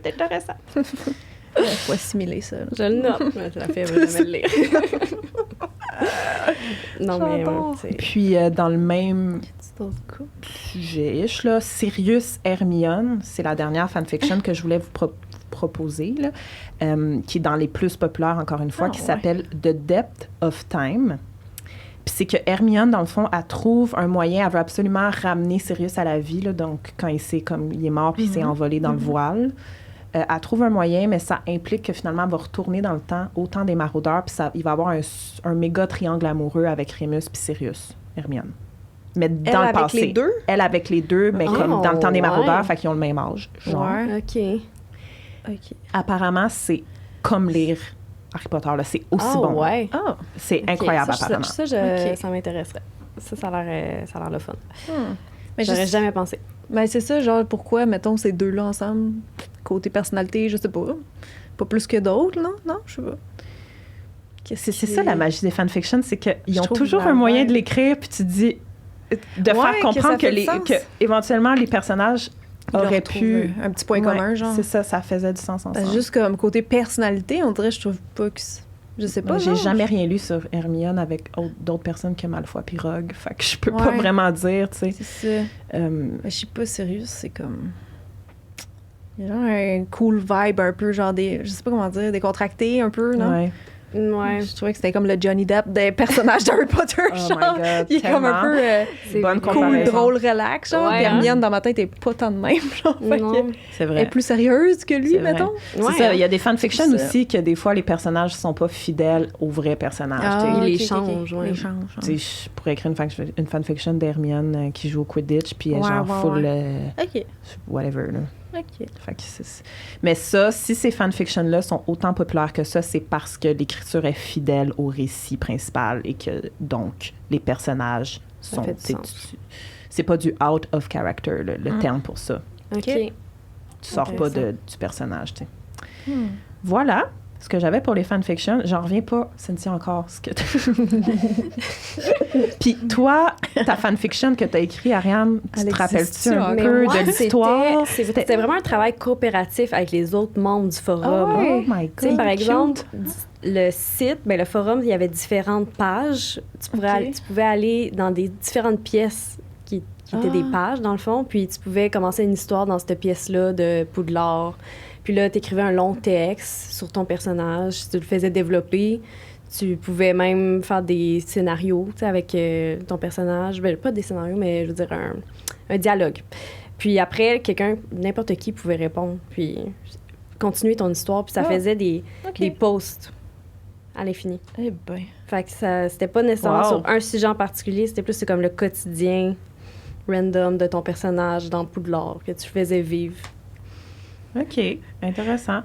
C'est intéressant. Faut assimiler ça. là. Je le note. Mais la fille, elle va jamais le lire. Non, mais J'adore. c'est... Puis dans le même C'est d'autres couples. sujet-ish, là, Sirius Hermione, c'est la dernière fanfiction que je voulais vous proposer, là, qui est dans les plus populaires, encore une fois, Ah, qui ouais. s'appelle The Depth of Time. Puis c'est que Hermione, dans le fond, elle trouve un moyen, elle veut absolument ramener Sirius à la vie, là, donc quand il est mort puis il s'est envolé dans le voile. Elle trouve un moyen, mais ça implique que finalement, elle va retourner dans le temps, au temps des maraudeurs, puis il va y avoir un méga triangle amoureux avec Remus puis Sirius, Hermione. Mais dans Elle le avec passé. les deux? Elle avec les deux, mais Oh, comme dans le temps des ouais. maraudeurs, fait qu'ils ont le même âge. Genre. Ouais. OK. OK. Apparemment, c'est comme lire Harry Potter, là. C'est aussi Ah bon. ouais. Ah. C'est OK. incroyable, Ça, apparemment. OK. ça m'intéresserait. Ça a l'air le fun. Mais J'aurais juste- jamais pensé. Ben, c'est ça, genre, pourquoi, mettons, ces deux-là ensemble, côté personnalité, je sais pas. Pas plus que d'autres, non? Non, je sais pas. C'est ça la magie des fanfictions, c'est qu'ils Je ont trouve toujours la un moyen vibe. de l'écrire, puis tu te dis de Ouais, faire que comprendre ça fait du sens. que éventuellement les personnages Ils auraient retrouvent pu un petit point Ouais, commun, genre. C'est ça faisait du sens ensemble. Juste comme côté personnalité, on dirait, je trouve pas que je sais pas. Moi, j'ai non. jamais rien lu sur Hermione avec d'autres personnes que Malfoy puis Rogue, fait que je peux pas Ouais. vraiment dire, tu sais. C'est ça. Ben, je suis pas sérieuse, c'est comme. Il y a genre un cool vibe un peu, genre des. Je sais pas comment dire, décontracté un peu, non? Ouais. Ouais. Je trouvais que c'était comme le Johnny Depp des personnages d'Harry Potter, Oh genre. my God, Il est comme un peu C'est Bonne cool, comparaison. drôle, relax, genre. Ouais, Puis hein? Hermione, dans ma tête, est pas tant de même, genre. Fait que Non. C'est elle est vrai. plus sérieuse que lui, C'est vrai. mettons. Ouais, C'est ça, il y a des fanfictions C'est ça. aussi que des fois les personnages sont pas fidèles aux vrais personnages. tu sais. il les ok, ok, change, ok. ouais. Il change, genre. Tu sais, je pourrais écrire une fanfiction d'Hermione qui joue au Quidditch, puis elle est Ouais, genre ouais, full OK. whatever. Là. OK. Fait que mais ça, si ces fanfictions-là sont autant populaires que ça, c'est parce que l'écriture est fidèle au récit principal et que donc les personnages Ça sont. fait du tu sais, sens. c'est pas du out of character, le terme pour ça. OK. Tu sors pas Intéressant. du personnage, tu sais. Voilà. ce que j'avais pour les fanfictions, j'en reviens pas, Cynthia, encore. Puis toi, ta fanfiction que tu as écrit, Ariane, tu te rappelles-tu un peu de l'histoire? C'était vraiment un travail coopératif avec les autres membres du forum. Oh my God! Par exemple, le site, le forum, il y avait différentes pages. Tu pouvais aller dans des différentes pièces qui étaient des pages, dans le fond, puis tu pouvais commencer une histoire dans cette pièce-là de Poudlard. Puis là, tu écrivais un long texte sur ton personnage, tu le faisais développer. Tu pouvais même faire des scénarios avec ton personnage. Pas des scénarios, mais je veux dire un dialogue. Puis après, n'importe qui pouvait répondre, puis continuer ton histoire. Puis ça faisait des posts à l'infini. Eh ben. Fait que c'était pas nécessairement sur un sujet en particulier, c'était plus comme le quotidien random de ton personnage dans Poudlard que tu faisais vivre. OK, intéressant.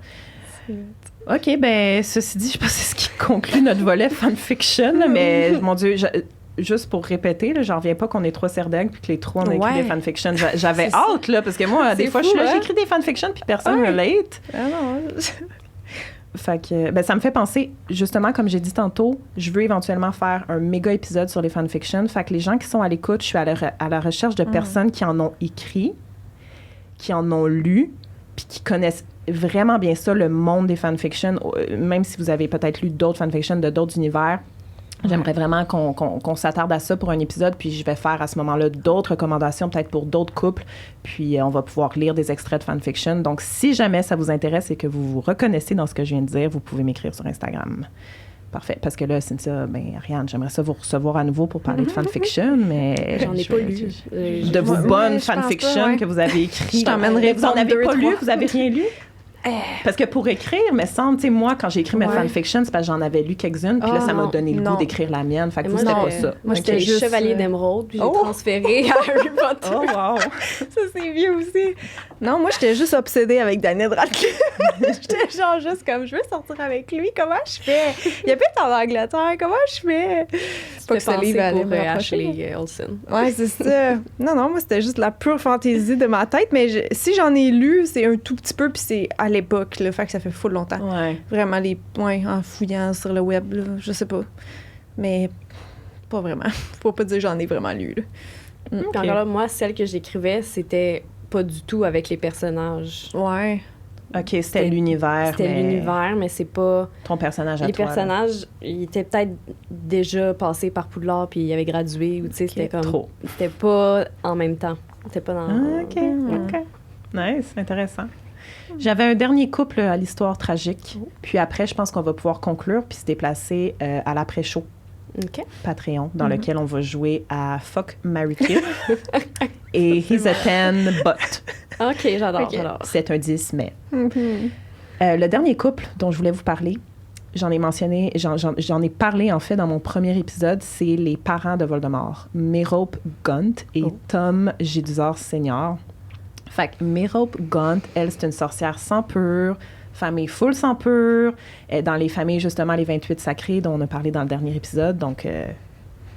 OK, ben ceci dit, je pense que c'est ce qui conclut notre volet fanfiction, mais mon Dieu, juste pour répéter, j'en reviens pas qu'on est 3 serdègues puis que les 3 on a écrit des fanfictions. J'avais hâte, là, parce que moi, des fois, j'écris des fanfictions puis personne relate. Ah non. Fait que, ça me fait penser, justement, comme j'ai dit tantôt, je veux éventuellement faire un méga épisode sur les fanfictions. Fait que les gens qui sont à l'écoute, je suis à la recherche de personnes qui en ont écrit, qui en ont lu, puis qui connaissent vraiment bien ça, le monde des fanfictions, même si vous avez peut-être lu d'autres fanfictions de d'autres univers. J'aimerais vraiment qu'on s'attarde à ça pour un épisode, puis je vais faire à ce moment-là d'autres recommandations, peut-être pour d'autres couples, puis on va pouvoir lire des extraits de fanfiction. Donc, si jamais ça vous intéresse et que vous vous reconnaissez dans ce que je viens de dire, vous pouvez m'écrire sur Instagram. Parfait. Parce que là, Cynthia, Ariane, j'aimerais ça vous recevoir à nouveau pour parler de fanfiction, mais... J'en ai pas lu. De vos bonnes fanfictions que vous avez écrites. Je t'emmènerai. Vous en avez pas lu? Vous avez rien lu? Parce que pour écrire, me semble, tu sais, moi, quand j'ai écrit mes fanfictions, c'est parce que j'en avais lu quelques-unes, puis là, ça m'a donné le goût d'écrire la mienne. Fait que c'était pas ça. Moi, j'étais juste Chevalier d'Émeraude, puis j'ai transféré à Harry Potter. Oh, wow! Ça, c'est vieux aussi. Non, moi, j'étais juste obsédée avec Daniel Radcliffe. J'étais genre juste comme, je veux sortir avec lui, comment je fais? Il habite en Angleterre, comment je fais? C'est pas que ce livre allait me Ashley Olsen. Ouais, c'est ça. Non, moi, c'était juste la pure fantaisie de ma tête, mais si j'en ai lu, c'est un tout petit peu, puis c'est à l'époque, là, fait que ça fait full longtemps. Ouais. Vraiment, en fouillant sur le web, là, je sais pas. Mais pas vraiment. Faut pas dire que j'en ai vraiment lu, là. Puis encore là, moi, celle que j'écrivais, c'était pas du tout avec les personnages. Ouais. OK, c'était l'univers. C'était l'univers, mais c'est pas... Ton personnage à les toi. Les personnages, ils étaient peut-être déjà passés par Poudlard puis ils avaient gradué, ou tu sais, c'était comme... Trop. C'était pas en même temps. C'était pas dans... OK. Nice, intéressant. J'avais un dernier couple à l'histoire tragique. Puis après, je pense qu'on va pouvoir conclure puis se déplacer à l'après-show. OK. Patreon, dans lequel on va jouer à Fuck, Marry, Kill et He's a 10 But. OK, j'adore. C'est un 10, mais... le dernier couple dont je voulais vous parler, j'en ai parlé en fait dans mon premier épisode, c'est les parents de Voldemort, Merope Gunt et Tom Jedusor Senior. Fait que Merope Gunt, elle, c'est une sorcière sang pur, famille full sang pur, dans les familles, justement, les 28 sacrés dont on a parlé dans le dernier épisode, donc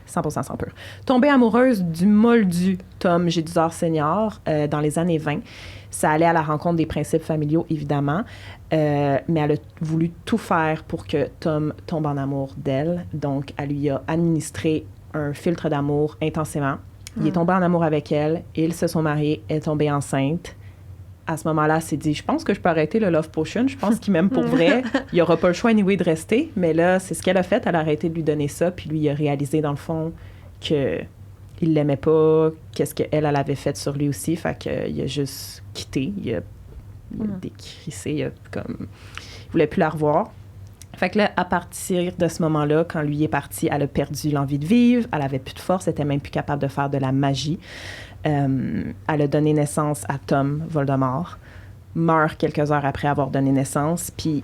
100% sang pur. Tombée amoureuse du moldu Tom Jedusor Senior dans les années 20. Ça allait à la rencontre des principes familiaux, évidemment, mais elle a voulu tout faire pour que Tom tombe en amour d'elle. Donc, elle lui a administré un filtre d'amour intensément. Il est tombé en amour avec elle. Ils se sont mariés. Elle est tombée enceinte. À ce moment-là, elle s'est dit, je pense que je peux arrêter le Love Potion. Je pense qu'il m'aime pour vrai. Il n'y aura pas le choix anyway de rester. Mais là, c'est ce qu'elle a fait. Elle a arrêté de lui donner ça. Puis lui, il a réalisé, dans le fond, qu'il l'aimait pas. Qu'est-ce qu'elle avait fait sur lui aussi. Fait qu'il a juste quitté. Il a décrissé. Il voulait plus la revoir. Fait que là, à partir de ce moment-là, quand lui est parti, elle a perdu l'envie de vivre, elle avait plus de force, elle était même plus capable de faire de la magie. Elle a donné naissance à Tom Voldemort, meurt quelques heures après avoir donné naissance, puis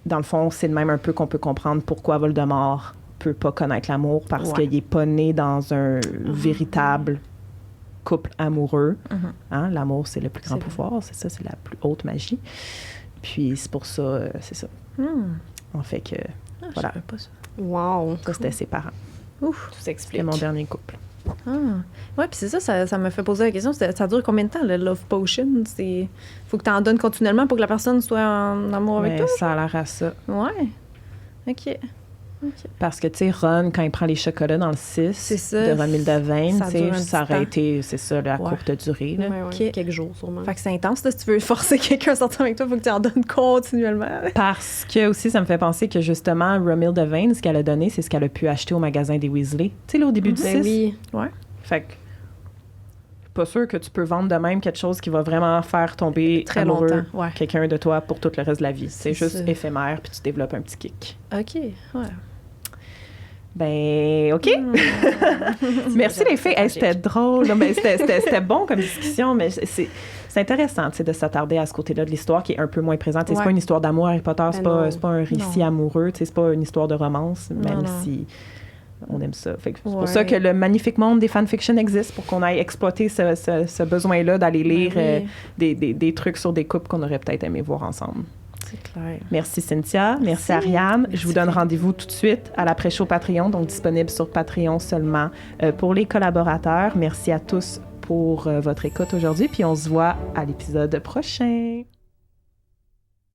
dans le fond, c'est de même un peu qu'on peut comprendre pourquoi Voldemort peut pas connaître l'amour, parce qu'il est pas né dans un véritable couple amoureux. Hein? L'amour, c'est le plus grand pouvoir, c'est ça, c'est la plus haute magie. Puis c'est pour ça, c'est ça. En fait que, voilà. Je savais pas ça. Wow. Ça, c'était ses parents. Ouf, tout s'explique. C'était mon dernier couple. Ah. Ouais, puis c'est ça me fait poser la question. Ça dure combien de temps, le Love Potion? Faut que tu en donnes continuellement pour que la personne soit en amour avec Mais toi? ça a l'air à ça. Ouais. OK. Parce que, tu sais, Ron, quand il prend les chocolats dans le 6 C'est ça. de Romilda Vane, Ça tu sais, dure un ça petit aurait temps. été, c'est ça, la Ouais. courte durée. Là. Ouais, OK. quelques jours, sûrement. Fait que c'est intense, là, si tu veux forcer quelqu'un à sortir avec toi, faut que tu en donnes continuellement. Parce que aussi, ça me fait penser que justement, Romilda Vane, ce qu'elle a donné, c'est ce qu'elle a pu acheter au magasin des Weasley. Tu sais, là, au début du 6. Ben oui. Fait que, pas sûr que tu peux vendre de même quelque chose qui va vraiment faire tomber Très amoureux longtemps, ouais. quelqu'un de toi pour tout le reste de la vie. C'est juste ça. éphémère, puis tu développes un petit kick. OK, ouais. Ben, OK. Merci les filles. Hey, c'était drôle. Mais c'était bon comme discussion, mais c'est intéressant de s'attarder à ce côté-là de l'histoire qui est un peu moins présente. Ouais. C'est pas une histoire d'amour, Harry Potter, c'est Ben pas un récit Non. amoureux, c'est pas une histoire de romance, même non. si on aime ça. Fait que c'est Ouais. pour ça que le magnifique monde des fanfictions existe, pour qu'on aille exploiter ce besoin-là d'aller lire Ben oui. des trucs sur des couples qu'on aurait peut-être aimé voir ensemble. C'est clair. Merci Cynthia, merci Ariane. Je vous donne rendez-vous tout de suite à l'après-show Patreon, donc disponible sur Patreon seulement pour les collaborateurs. Merci à tous pour votre écoute aujourd'hui, puis on se voit à l'épisode prochain.